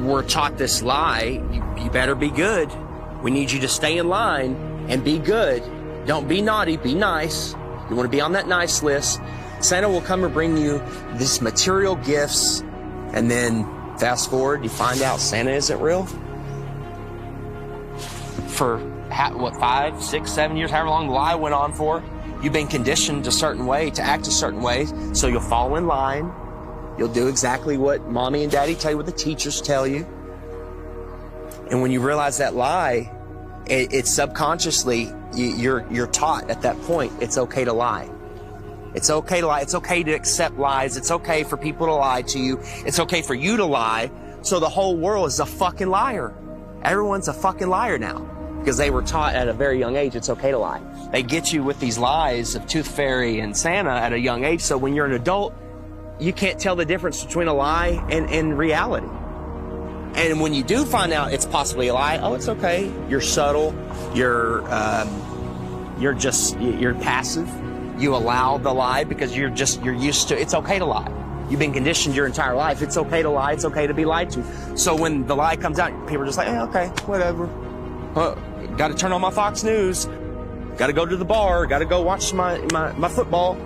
Speaker 7: we're taught this lie, you better be good. We need you to stay in line and be good. Don't be naughty, be nice. You want to be on that nice list. Santa will come and bring you these material gifts, and then fast forward, you find out Santa isn't real. For 5, 6, 7 years, however long the lie went on for, you've been conditioned a certain way, to act a certain way, so you'll fall in line. You'll do exactly what mommy and daddy tell you, what the teachers tell you. And when you realize that lie, it's subconsciously, you're taught at that point, it's okay to lie. It's okay to lie. It's okay to accept lies. It's okay for people to lie to you. It's okay for you to lie. So the whole world is a fucking liar. Everyone's a fucking liar now because they were taught at a very young age it's okay to lie. They get you with these lies of Tooth Fairy and Santa at a young age. So when you're an adult, you can't tell the difference between a lie and reality. And when you do find out it's possibly a lie, oh, it's okay. You're subtle. You're passive. You allow the lie because you're used to, it's okay to lie. You've been conditioned your entire life. It's okay to lie. It's okay to be lied to. So when the lie comes out, people are just like, okay, whatever. Got to turn on my Fox News. Got to go to the bar. Got to go watch my football.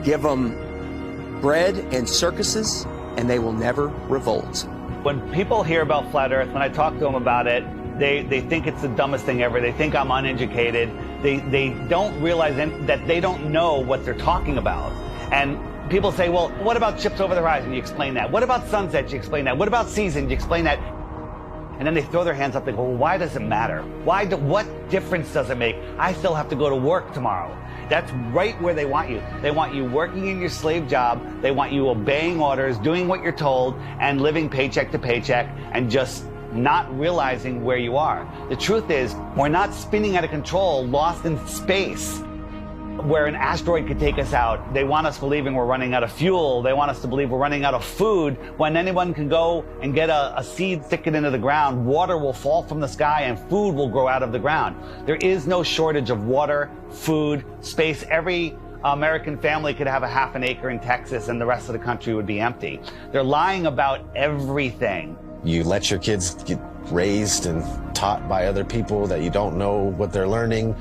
Speaker 7: Give them bread and circuses, and they will never revolt.
Speaker 15: When people hear about Flat Earth, when I talk to them about it, they think it's the dumbest thing ever. They think I'm uneducated. They don't realize that they don't know what they're talking about. And people say, well, what about ships over the horizon? You explain that. What about sunsets? You explain that. What about seasons? You explain that. And then they throw their hands up and go, well, why does it matter? What difference does it make? I still have to go to work tomorrow. That's right where they want you. They want you working in your slave job. They want you obeying orders, doing what you're told, and living paycheck to paycheck, and just not realizing where you are. The truth is, we're not spinning out of control, lost in space, where an asteroid could take us out. They want us believing we're running out of fuel. They want us to believe we're running out of food, when anyone can go and get a seed, stick it into the ground, water will fall from the sky, and food will grow out of the ground. There is no shortage of water, food, space. Every American family could have a half an acre in Texas and the rest of the country would be empty. They're lying about everything.
Speaker 11: You let your kids get raised and taught by other people that you don't know what they're learning.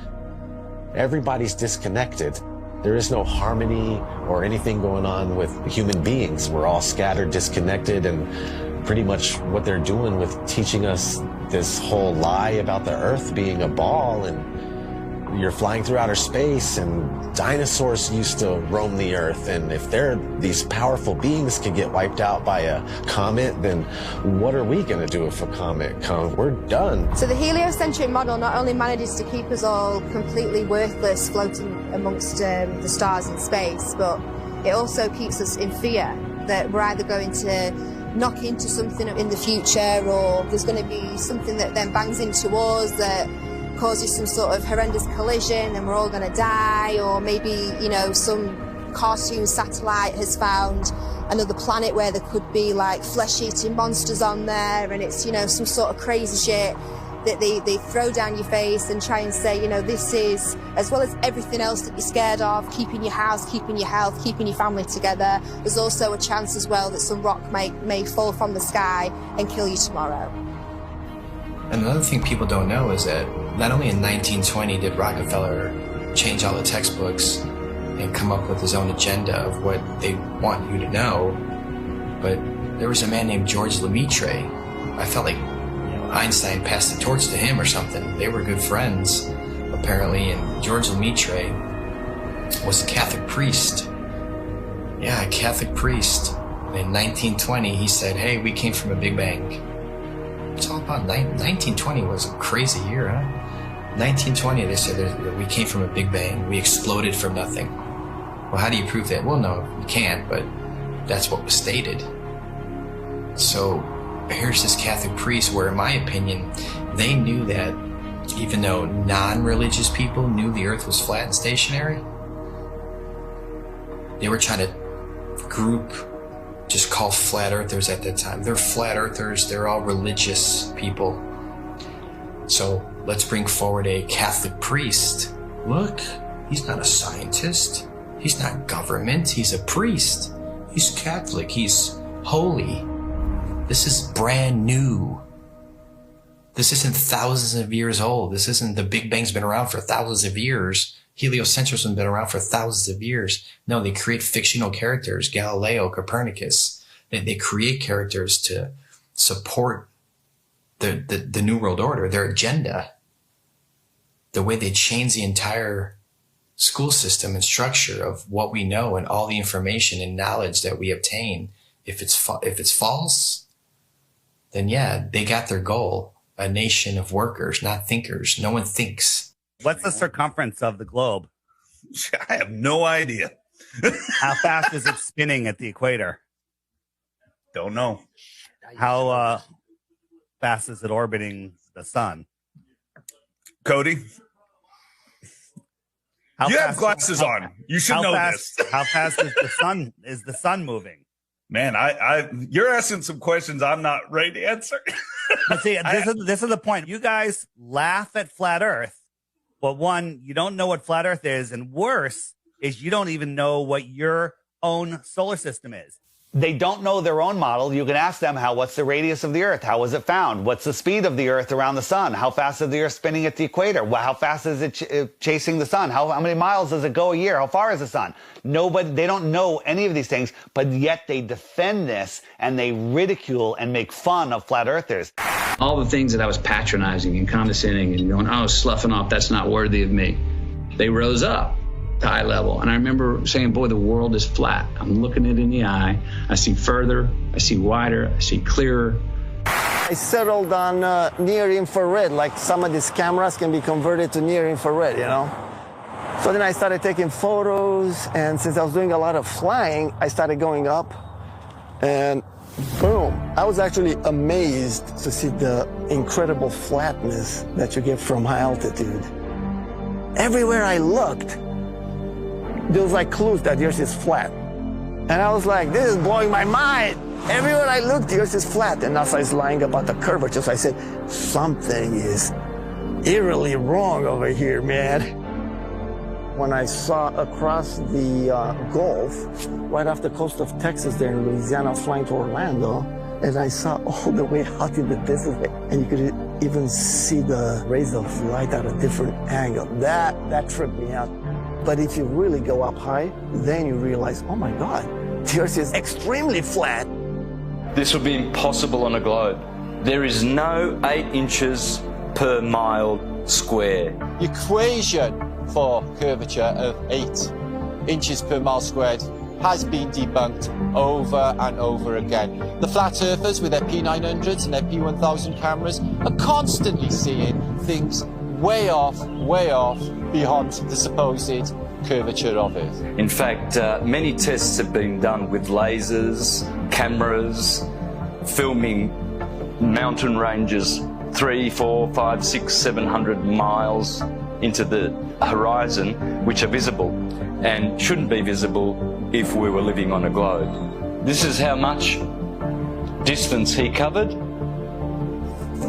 Speaker 11: Everybody's disconnected. There is no harmony or anything going on with human beings. We're all scattered, disconnected, and pretty much what they're doing with teaching us this whole lie about the Earth being a ball, and you're flying through outer space, and dinosaurs used to roam the Earth, and if these powerful beings can get wiped out by a comet, then what are we going to do if a comet comes? We're done.
Speaker 2: So the heliocentric model not only manages to keep us all completely worthless floating amongst the stars in space, but it also keeps us in fear that we're either going to knock into something in the future, or there's going to be something that then bangs into us that causes some sort of horrendous collision and we're all going to die, or maybe, you know, some cartoon satellite has found another planet where there could be like flesh-eating monsters on there, and it's, you know, some sort of crazy shit that they throw down your face and try and say, you know, this is, as well as everything else that you're scared of, keeping your house, keeping your health, keeping your family together, there's also a chance as well that some rock may fall from the sky and kill you tomorrow.
Speaker 16: And another thing people don't know is that not only in 1920 did Rockefeller change all the textbooks and come up with his own agenda of what they want you to know, but there was a man named George Lemaitre. I felt like, you know, Einstein passed the torch to him or something. They were good friends, apparently, and George Lemaitre was a Catholic priest. Yeah, a Catholic priest. And in 1920, he said, hey, we came from a Big Bang. It's all about 1920 was a crazy year, huh? 1920, they said that we came from a Big Bang. We exploded from nothing. Well, how do you prove that? Well, no, you can't, but that's what was stated. So here's this Catholic priest where, in my opinion, they knew that even though non-religious people knew the earth was flat and stationary, they were trying to group just called flat earthers at that time. They're flat earthers. They're all religious people. So let's bring forward a Catholic priest. Look, he's not a scientist. He's not government. He's a priest. He's Catholic. He's holy. This is brand new. This isn't thousands of years old. This isn't the Big Bang's been around for thousands of years. Heliocentrism has been around for thousands of years. No, they create fictional characters, Galileo, Copernicus. They create characters to support the New World Order, their agenda. The way they change the entire school system and structure of what we know and all the information and knowledge that we obtain. If it's false, then yeah, they got their goal. A nation of workers, not thinkers. No one thinks.
Speaker 15: What's the circumference of the globe?
Speaker 5: I have no idea.
Speaker 15: How fast is it spinning at the equator?
Speaker 5: Don't know.
Speaker 15: How fast is it orbiting the sun?
Speaker 5: Cody? You have glasses on. You should know this.
Speaker 15: How fast is the sun moving?
Speaker 5: Man, you're asking some questions I'm not ready to answer.
Speaker 15: But see, this is the point. You guys laugh at flat Earth, but one, you don't know what flat Earth is, and worse is you don't even know what your own solar system is. They don't know their own model. You can ask them, what's the radius of the Earth? How was it found? What's the speed of the Earth around the sun? How fast is the Earth spinning at the equator? How fast is it chasing the sun? How many miles does it go a year? How far is the sun? They don't know any of these things, but yet they defend this and they ridicule and make fun of flat earthers.
Speaker 12: All the things that I was patronizing and condescending and going, oh, sloughing off, that's not worthy of me. They rose up to eye level. And I remember saying, boy, the world is flat. I'm looking it in the eye. I see further, I see wider, I see clearer.
Speaker 23: I settled on near infrared, like some of these cameras can be converted to near infrared, you know? So then I started taking photos, and since I was doing a lot of flying, I started going up, and Boom. I was actually amazed to see the incredible flatness that you get from high altitude. Everywhere I looked, there was like clues that yours is flat. And I was like, this is blowing my mind. Everywhere I looked, yours is flat. And as I was lying about the curvature, so I said, something is eerily wrong over here, man. When I saw across the Gulf, right off the coast of Texas there in Louisiana, I was flying to Orlando, and I saw all the way out in the distance, and you could even see the rays of light at a different angle. That tripped me out. But if you really go up high, then you realize, oh my God, the Earth is extremely flat.
Speaker 14: This would be impossible on a globe. There is no 8 inches per mile square.
Speaker 8: The equation for curvature of 8 inches per mile squared has been debunked over and over again. The flat earthers with their P900s and their P1000 cameras are constantly seeing things way off beyond the supposed curvature of Earth.
Speaker 14: In fact, many tests have been done with lasers, cameras, filming mountain ranges 300, 400, 500, 600, 700 miles into the horizon, which are visible and shouldn't be visible if we were living on a globe. This is how much distance he covered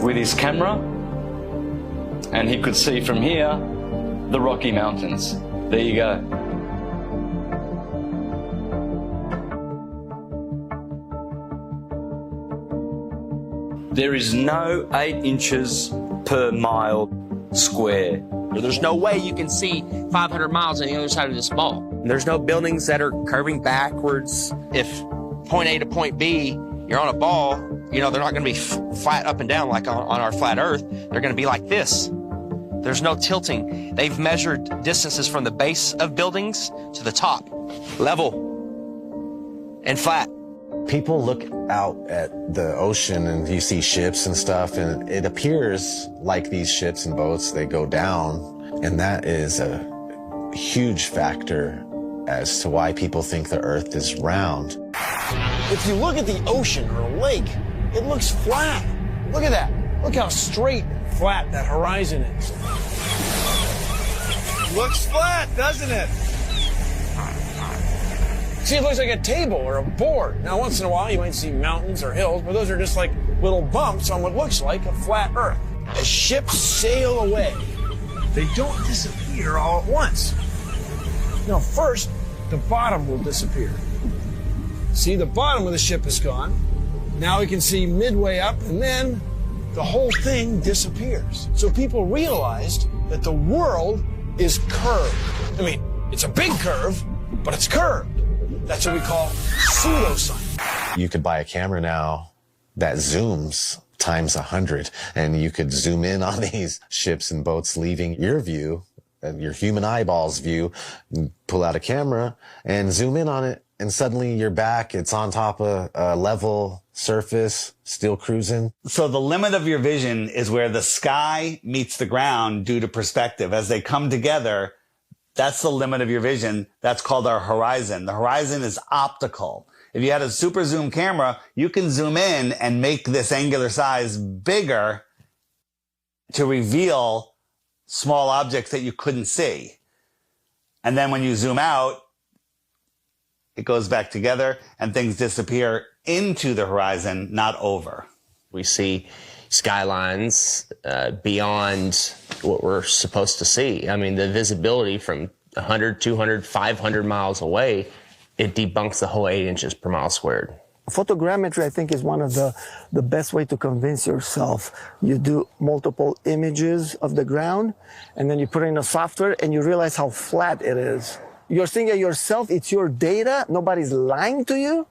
Speaker 14: with his camera, and he could see from here the Rocky Mountains. There you go. There is no 8 inches per mile square.
Speaker 7: There's no way you can see 500 miles on the other side of this ball. There's no buildings that are curving backwards. If point A to point B, you're on a ball, you know, they're not going to be flat up and down like on our flat Earth. They're going to be like this. There's no tilting. They've measured distances from the base of buildings to the top, level and flat.
Speaker 11: People look out at the ocean and you see ships and stuff, and it appears like these ships and boats, they go down, and that is a huge factor as to why people think the Earth is round.
Speaker 23: If you look at the ocean or a lake, it looks flat. Look at that. Look how straight and flat that horizon is.
Speaker 15: Looks flat, doesn't it?
Speaker 23: See, it looks like a table or a board. Now, once in a while, you might see mountains or hills, but those are just like little bumps on what looks like a flat Earth. As ships sail away, they don't disappear all at once. No, first, the bottom will disappear. See, the bottom of the ship is gone. Now we can see midway up, and then the whole thing disappears. So people realized that the world is curved. I mean, it's a big curve, but it's curved. That's what we call pseudoscience.
Speaker 11: You could buy a camera now that zooms times 100, and you could zoom in on these ships and boats leaving your view, your human eyeball's view, pull out a camera and zoom in on it, and suddenly you're back. It's on top of a level surface, still cruising.
Speaker 15: So the limit of your vision is where the sky meets the ground due to perspective. As they come together, that's the limit of your vision. That's called our horizon. The horizon is optical. If you had a super zoom camera, you can zoom in and make this angular size bigger to reveal small objects that you couldn't see. And then when you zoom out, it goes back together and things disappear into the horizon, not over.
Speaker 7: We see skylines beyond what we're supposed to see. I mean, the visibility from 100, 200, 500 miles away, it debunks the whole 8 inches per mile squared.
Speaker 23: Photogrammetry, I think, is one of the best way to convince yourself. You do multiple images of the ground, and then you put it in a software, and you realize how flat it is. You're seeing it yourself. It's your data. Nobody's lying to you.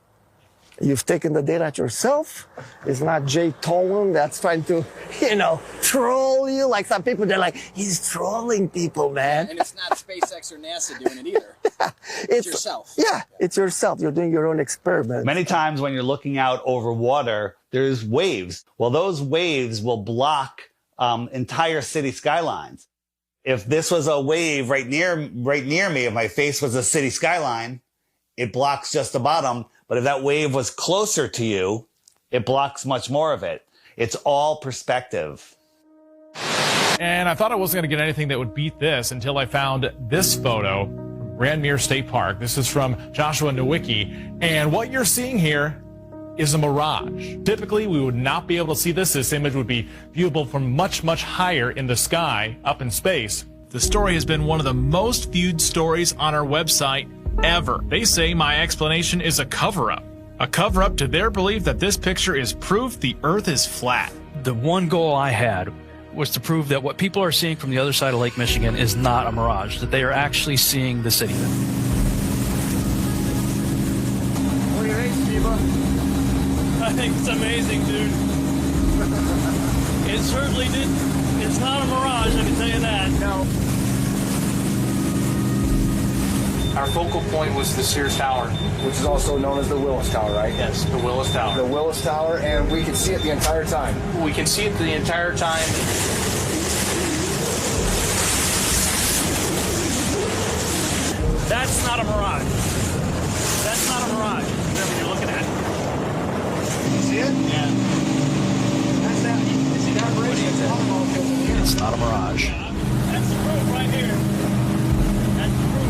Speaker 23: You've taken the data yourself. It's not Jay Tolan that's trying to, troll you. Like some people, they're like, he's trolling people, man.
Speaker 9: And it's not SpaceX or NASA doing it either. It's yourself.
Speaker 23: Yeah, it's yourself. You're doing your own experiment.
Speaker 15: Many times when you're looking out over water, there's waves. Well, those waves will block entire city skylines. If this was a wave right near me, if my face was a city skyline, it blocks just the bottom, But if that wave was closer to you, it blocks much more of it. It's all perspective.
Speaker 10: And I thought I wasn't going to get anything that would beat this until I found this photo from Grandmere State Park. This is from Joshua Nowicki. And what you're seeing here is a mirage. Typically, we would not be able to see this. This image would be viewable from much, much higher in the sky, up in space. The story has been one of the most viewed stories on our website ever. They say my explanation is a cover-up. A cover-up to their belief that this picture is proof the Earth is flat.
Speaker 26: The one goal I had was to prove that what people are seeing from the other side of Lake Michigan is not a mirage, that they are actually seeing the city.
Speaker 13: What do you think, Steve?
Speaker 26: I think it's amazing, dude. It certainly did. It's not a mirage, I can tell you that.
Speaker 13: No.
Speaker 24: Our focal point was the Sears Tower,
Speaker 13: Which is also known as the Willis Tower, right?
Speaker 24: Yes, the Willis Tower.
Speaker 13: The Willis Tower, and we can see it the entire time.
Speaker 24: We can see it the entire time.
Speaker 26: That's not a mirage. That's not a mirage. Whatever you're looking at.
Speaker 13: You see it?
Speaker 24: Yeah.
Speaker 13: That's that. You see that bridge?
Speaker 26: It's not a mirage. That's the proof right here. That's the proof.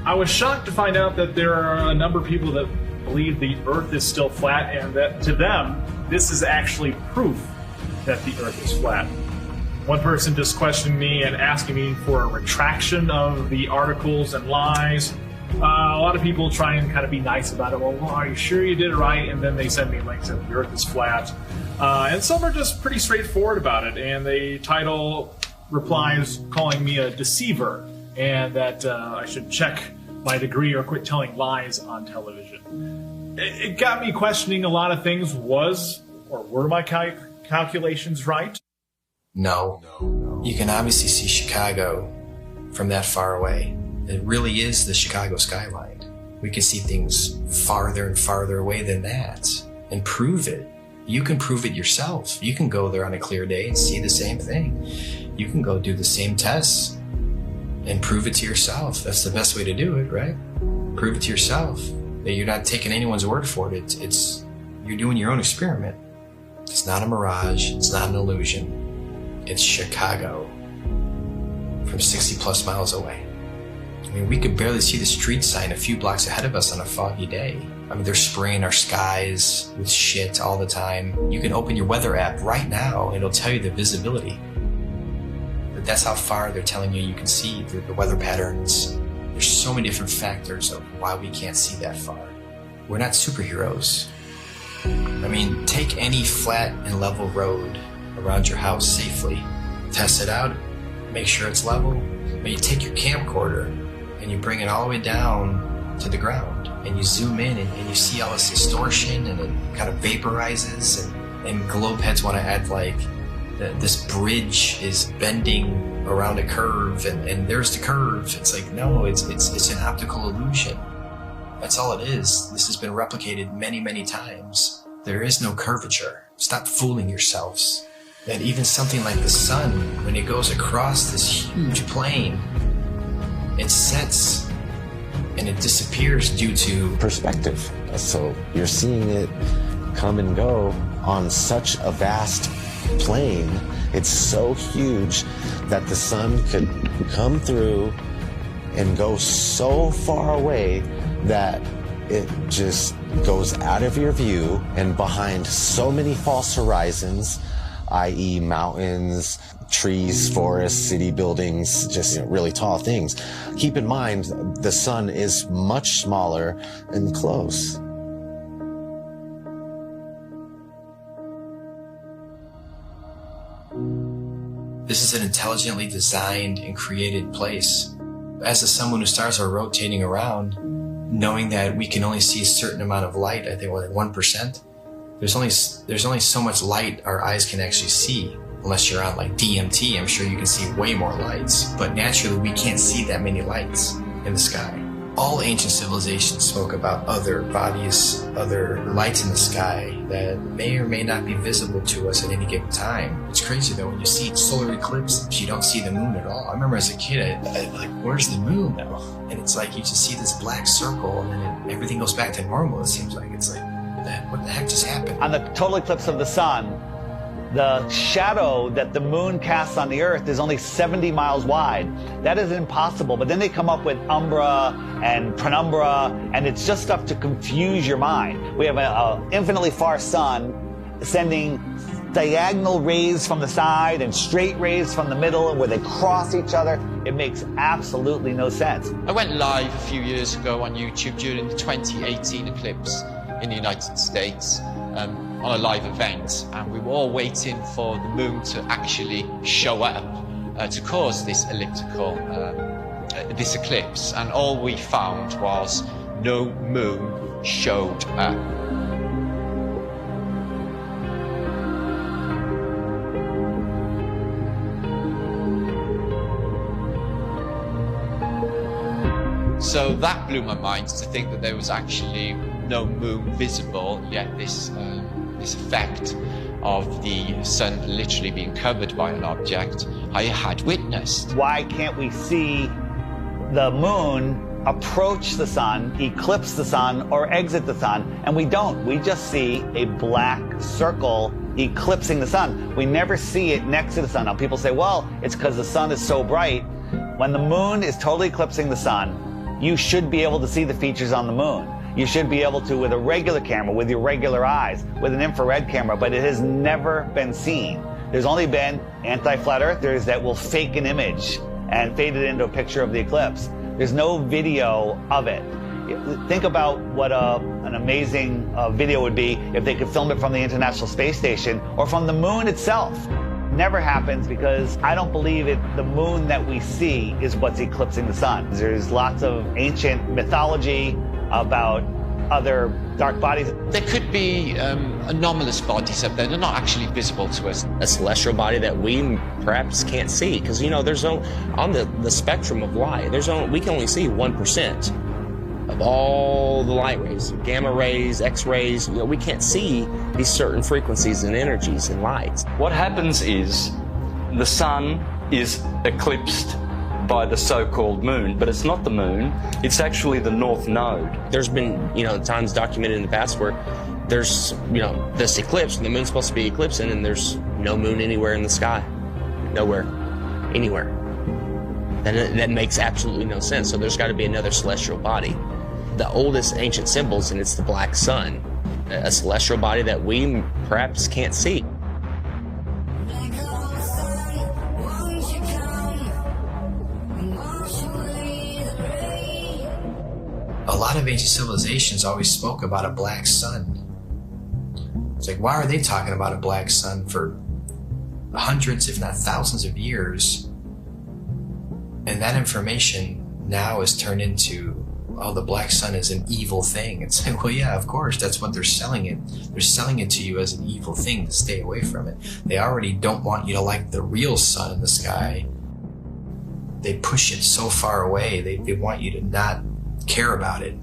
Speaker 10: I was shocked to find out that there are a number of people that believe the Earth is still flat, and that to them, this is actually proof that the Earth is flat. One person just questioned me and asking me for a retraction of the articles and lies. A lot of people try and kind of be nice about it. Well, are you sure you did it right? And then they send me links that the Earth is flat. And some are just pretty straightforward about it, and they title replies calling me a deceiver, and that I should check my degree or quit telling lies on television. It got me questioning a lot of things. Were my calculations right?
Speaker 16: No. You can obviously see Chicago from that far away. It really is the Chicago skyline. We can see things farther and farther away than that and prove it. You can prove it yourself. You can go there on a clear day and see the same thing. You can go do the same tests and prove it to yourself. That's the best way to do it, right? Prove it to yourself. That you're not taking anyone's word for it. It's you're doing your own experiment. It's not a mirage. It's not an illusion. It's Chicago from 60 plus miles away. I mean, we could barely see the street sign a few blocks ahead of us on a foggy day. I mean, they're spraying our skies with shit all the time. You can open your weather app right now and it'll tell you the visibility. But that's how far they're telling you can see the weather patterns. There's so many different factors of why we can't see that far. We're not superheroes. I mean, take any flat and level road around your house safely. Test it out, make sure it's level. But you take your camcorder and you bring it all the way down to the ground and you zoom in and you see all this distortion and it kind of vaporizes and globe heads want to act like this bridge is bending around a curve and there's the curve. It's like, no, it's an optical illusion. That's all it is. This has been replicated many, many times. There is no curvature. Stop fooling yourselves. That even something like the sun, when it goes across this huge plane, it sets and it disappears due to
Speaker 11: perspective. So you're seeing it come and go on such a vast plane. It's so huge that the sun could come through and go so far away that it just goes out of your view and behind so many false horizons, i.e. mountains, trees, forests, city buildings, just really tall things. Keep in mind, the sun is much smaller and close.
Speaker 16: This is an intelligently designed and created place. As the sun, moon, and stars are rotating around, knowing that we can only see a certain amount of light, I think like 1%, there's only so much light our eyes can actually see. Unless you're on like DMT, I'm sure you can see way more lights. But naturally, we can't see that many lights in the sky. All ancient civilizations spoke about other bodies, other lights in the sky that may or may not be visible to us at any given time. It's crazy though, when you see solar eclipses, you don't see the moon at all. I remember as a kid, I'd like, where's the moon now? And it's like you just see this black circle and then everything goes back to normal, it seems like. It's like, what the heck just happened?
Speaker 15: On the total eclipse of the sun, the shadow that the moon casts on the earth is only 70 miles wide. That is impossible. But then they come up with umbra and penumbra, and it's just stuff to confuse your mind. We have an infinitely far sun sending diagonal rays from the side and straight rays from the middle where they cross each other. It makes absolutely no sense.
Speaker 8: I went live a few years ago on YouTube during the 2018 eclipse in the United States. On a live event, and we were all waiting for the moon to actually show up to cause this elliptical, this eclipse, and all we found was no moon showed up. So that blew my mind to think that there was actually no moon visible, yet this effect of the sun literally being covered by an object I had witnessed.
Speaker 15: Why can't we see the moon approach the sun, eclipse the sun, or exit the sun? And we don't. We just see a black circle eclipsing the sun. We never see it next to the sun. Now people say, well, it's because the sun is so bright. When the moon is totally eclipsing the sun, you should be able to see the features on the moon. You should be able to with a regular camera, with your regular eyes, with an infrared camera, but it has never been seen. There's only been anti-flat earthers that will fake an image and fade it into a picture of the eclipse. There's no video of it. Think about what an amazing video would be if they could film it from the International Space Station or from the moon itself. Never happens because I don't believe the moon that we see is what's eclipsing the sun. There's lots of ancient mythology about other dark bodies.
Speaker 8: There could be anomalous bodies up there. They're not actually visible to us.
Speaker 7: A celestial body that we perhaps can't see, because there's on the spectrum of light, we can only see 1% of all the light rays, gamma rays, X-rays. We can't see these certain frequencies and energies and lights.
Speaker 14: What happens is the sun is eclipsed by the so-called moon, but it's not the moon, it's actually the north node.
Speaker 7: There's been, times documented in the past where there's, this eclipse, and the moon's supposed to be eclipsing, and there's no moon anywhere in the sky. Nowhere. Anywhere. That makes absolutely no sense. So there's got to be another celestial body. The oldest ancient symbols, and it's the black sun, a celestial body that we perhaps can't see.
Speaker 16: A lot of ancient civilizations always spoke about a black sun. It's like, why are they talking about a black sun for hundreds, if not thousands of years? And that information now is turned into, oh, the black sun is an evil thing. It's like, well, yeah, of course, that's what they're selling it. They're selling it to you as an evil thing to stay away from it. They already don't want you to like the real sun in the sky. They push it so far away. They want you to not care about it.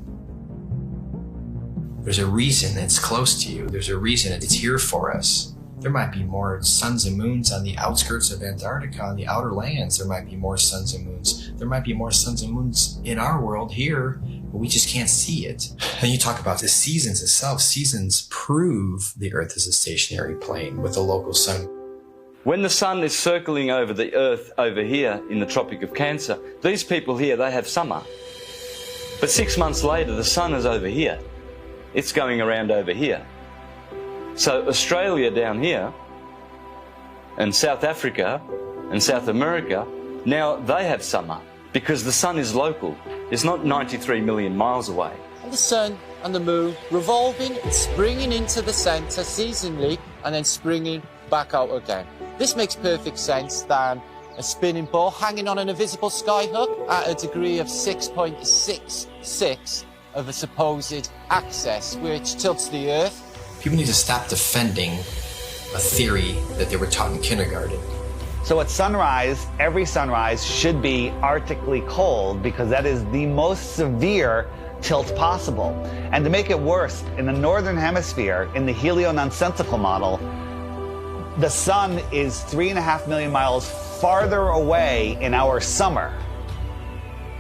Speaker 16: There's a reason it's close to you. There's a reason it's here for us. There might be more suns and moons on the outskirts of Antarctica, on the outer lands. There might be more suns and moons. There might be more suns and moons in our world here, but we just can't see it. And you talk about the seasons itself. Seasons prove the Earth is a stationary plane with a local sun.
Speaker 14: When the sun is circling over the Earth over here in the Tropic of Cancer, these people here, they have summer. But 6 months later, the sun is over here. It's going around over here. So Australia down here, and South Africa, and South America, now they have summer because the sun is local. It's not 93 million miles away.
Speaker 8: And the sun and the moon revolving and springing into the center seasonally and then springing back out again. This makes perfect sense than a spinning ball hanging on an invisible skyhook at a degree of 6.66 of a supposed axis, which tilts the Earth.
Speaker 16: People need to stop defending a theory that they were taught in kindergarten.
Speaker 15: So at sunrise, every sunrise should be arctically cold because that is the most severe tilt possible. And to make it worse, in the northern hemisphere, in the heliononsensical model, the sun is 3.5 million miles farther away in our summer.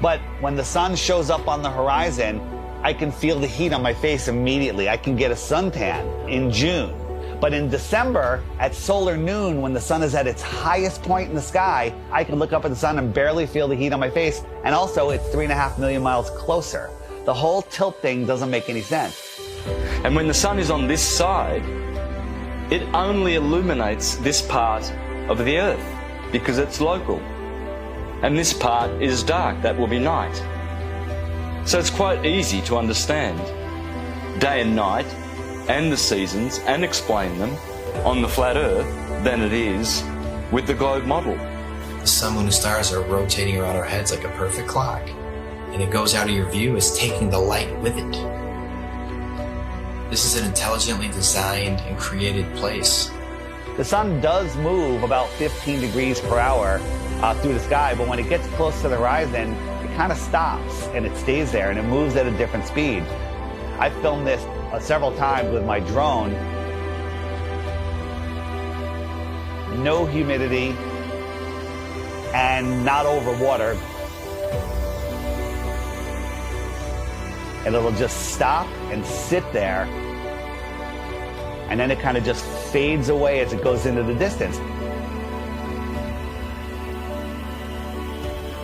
Speaker 15: But when the sun shows up on the horizon, I can feel the heat on my face immediately. I can get a suntan in June. But in December, at solar noon, when the sun is at its highest point in the sky, I can look up at the sun and barely feel the heat on my face. And also, it's 3.5 million miles closer. The whole tilt thing doesn't make any sense.
Speaker 14: And when the sun is on this side, it only illuminates this part of the Earth because it's local. And this part is dark, that will be night. So it's quite easy to understand day and night and the seasons and explain them on the flat Earth than it is with the globe model.
Speaker 16: The sun, moon, and stars are rotating around our heads like a perfect clock, and it goes out of your view as taking the light with it. This is an intelligently designed and created place.
Speaker 15: The sun does move about 15 degrees per hour through the sky, but when it gets close to the horizon, it kind of stops and it stays there and it moves at a different speed. I filmed this several times with my drone. No humidity and not over water. And it'll just stop and sit there, and then it kind of just fades away as it goes into the distance.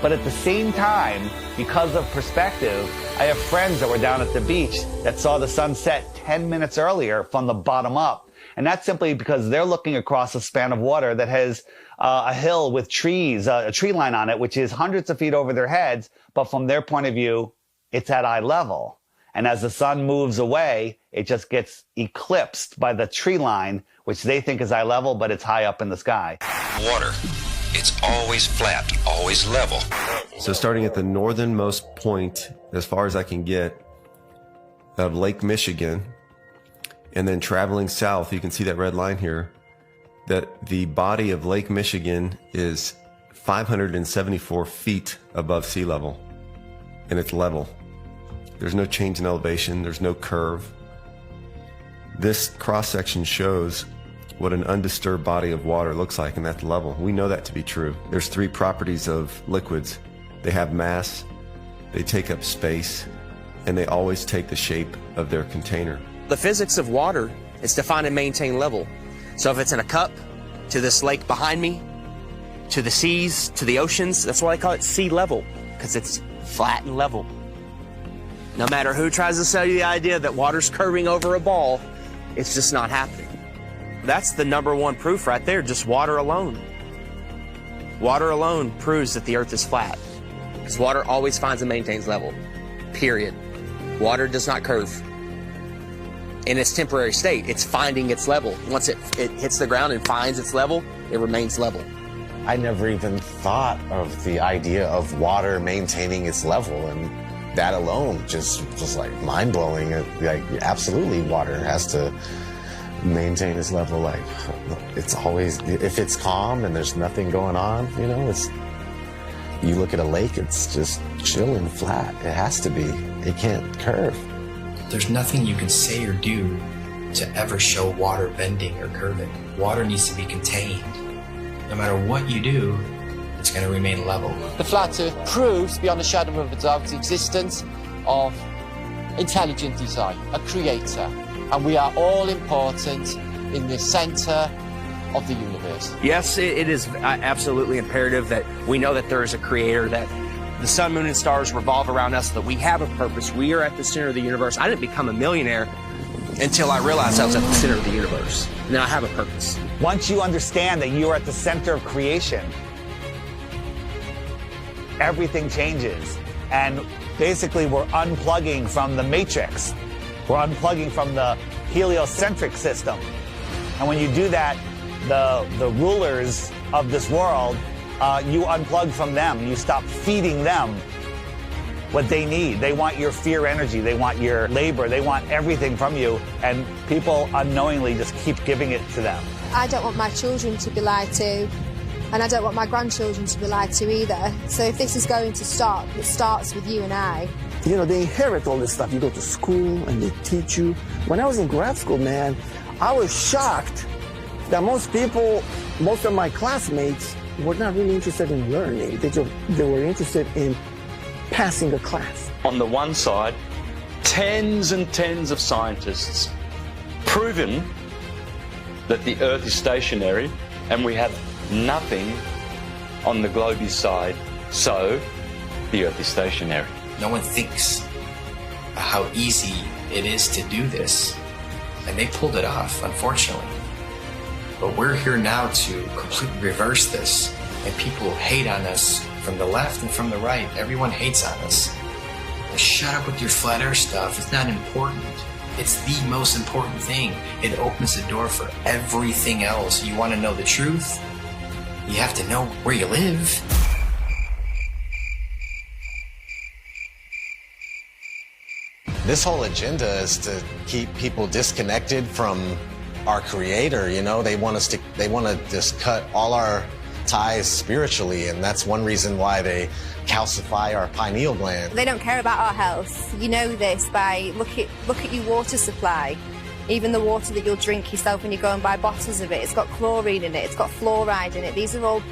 Speaker 15: But at the same time, because of perspective, I have friends that were down at the beach that saw the sun set 10 minutes earlier from the bottom up. And that's simply because they're looking across a span of water that has a hill with trees, a tree line on it, which is hundreds of feet over their heads. But from their point of view, it's at eye level. And as the sun moves away, it just gets eclipsed by the tree line, which they think is eye level, but it's high up in the sky.
Speaker 1: Water. It's always flat, always level.
Speaker 17: So starting at the northernmost point, as far as I can get, of Lake Michigan, and then traveling south, you can see that red line here, that the body of Lake Michigan is 574 feet above sea level, and it's level. There's no change in elevation, there's no curve. This cross-section shows what an undisturbed body of water looks like, and that's level. We know that to be true. There's three properties of liquids. They have mass, they take up space, and they always take the shape of their container.
Speaker 7: The physics of water is to find and maintain level. So if it's in a cup, to this lake behind me, to the seas, to the oceans, that's why I call it sea level, because it's flat and level. No matter who tries to sell you the idea that water's curving over a ball, it's just not happening. That's the number one proof right there, just water alone. Water alone proves that the Earth is flat, because water always finds and maintains level, period. Water does not curve. In its temporary state, it's finding its level. Once it hits the ground and finds its level, it remains level.
Speaker 11: I never even thought of the idea of water maintaining its level, and that alone just like mind-blowing. Like, absolutely, water has to maintain its level. Like, it's always, if it's calm and there's nothing going on, you know, it's, you look at a lake, it's just chilling flat. It has to be. It can't curve.
Speaker 16: There's nothing you can say or do to ever show water bending or curving. Water needs to be contained. No matter what you do, it's going to remain level.
Speaker 8: The flat Earth proves beyond a shadow of a doubt the existence of intelligent design, a creator. And we are all important in the center of the universe.
Speaker 7: Yes, it is absolutely imperative that we know that there is a creator, that the sun, moon, and stars revolve around us, that we have a purpose. We are at the center of the universe. I didn't become a millionaire until I realized I was at the center of the universe. Now I have a purpose.
Speaker 15: Once you understand that you are at the center of creation, everything changes. And basically, we're unplugging from the matrix. We're unplugging from the heliocentric system. And when you do that, the rulers of this world, you unplug from them. You stop feeding them what they need. They want your fear energy. They want your labor. They want everything from you. And people unknowingly just keep giving it to them.
Speaker 2: I don't want my children to be lied to. And I don't want my grandchildren to be lied to either. So if this is going to stop, it starts with you and I.
Speaker 23: You know, they inherit all this stuff. You go to school and they teach you. When I was in grad school, man, I was shocked that most of my classmates were not really interested in learning. They were interested in passing a class.
Speaker 14: On the one side, tens and tens of scientists proven that the Earth is stationary, and we have nothing on the globe side, so the Earth is stationary.
Speaker 16: No one thinks how easy it is to do this, and they pulled it off, unfortunately. But we're here now to completely reverse this, and people hate on us from the left and from the right. Everyone hates on us. Like, shut up with your flat earth stuff. It's not important. It's the most important thing. It opens the door for everything else. You want to know the truth? You have to know where you live.
Speaker 11: This whole agenda is to keep people disconnected from our creator. You know, they want to just cut all our ties spiritually, and that's one reason why they calcify our pineal gland.
Speaker 2: They don't care about our health. You know this by look at your water supply. Even the water that you'll drink yourself when you go and buy bottles of it, it's got chlorine in it, it's got fluoride in it. These are all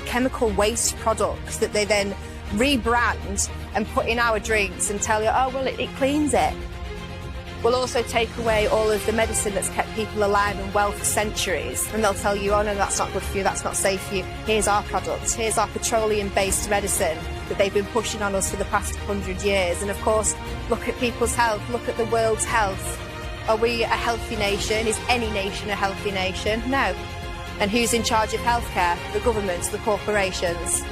Speaker 2: chemical waste products that they then rebrand and put in our drinks and tell you, oh, well, it cleans it. We'll also take away all of the medicine that's kept people alive and well for centuries. And they'll tell you, oh, no, that's not good for you, that's not safe for you. Here's our products, here's our petroleum-based medicine that they've been pushing on us for the past 100 years. And of course, look at people's health, look at the world's health. Are we a healthy nation? Is any nation a healthy nation? No. And who's in charge of healthcare? The governments, the corporations.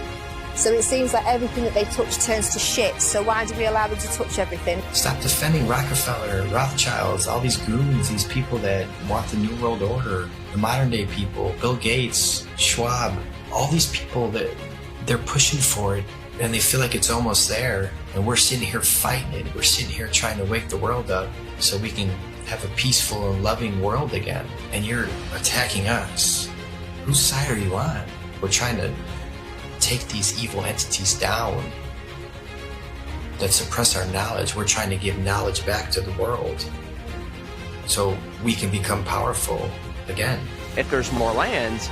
Speaker 2: So it seems like everything that they touch turns to shit, so why do we allow them to touch everything?
Speaker 16: Stop defending Rockefeller, Rothschilds, all these goons, these people that want the New World Order, the modern day people, Bill Gates, Schwab, all these people that they're pushing for it and they feel like it's almost there, and we're sitting here fighting it. We're sitting here trying to wake the world up so we can have a peaceful and loving world again. And you're attacking us. Whose side are you on? We're trying to take these evil entities down that suppress our knowledge. We're trying to give knowledge back to the world so we can become powerful again.
Speaker 7: If there's more land,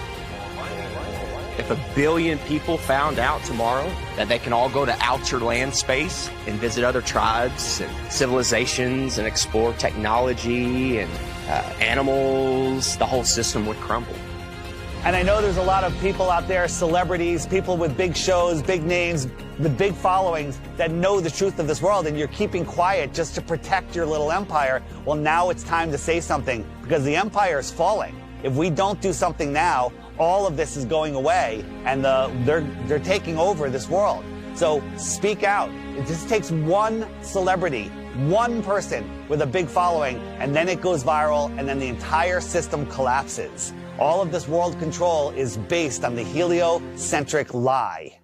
Speaker 7: if 1 billion people found out tomorrow that they can all go to outer land space and visit other tribes and civilizations and explore technology and animals, the whole system would crumble.
Speaker 15: And I know there's a lot of people out there, celebrities, people with big shows, big names, with big followings that know the truth of this world, and you're keeping quiet just to protect your little empire. Well, now it's time to say something, because the empire is falling. If we don't do something now, all of this is going away, and they're taking over this world. So speak out. It just takes one celebrity, one person with a big following, and then it goes viral, and then the entire system collapses. All of this world control is based on the heliocentric lie.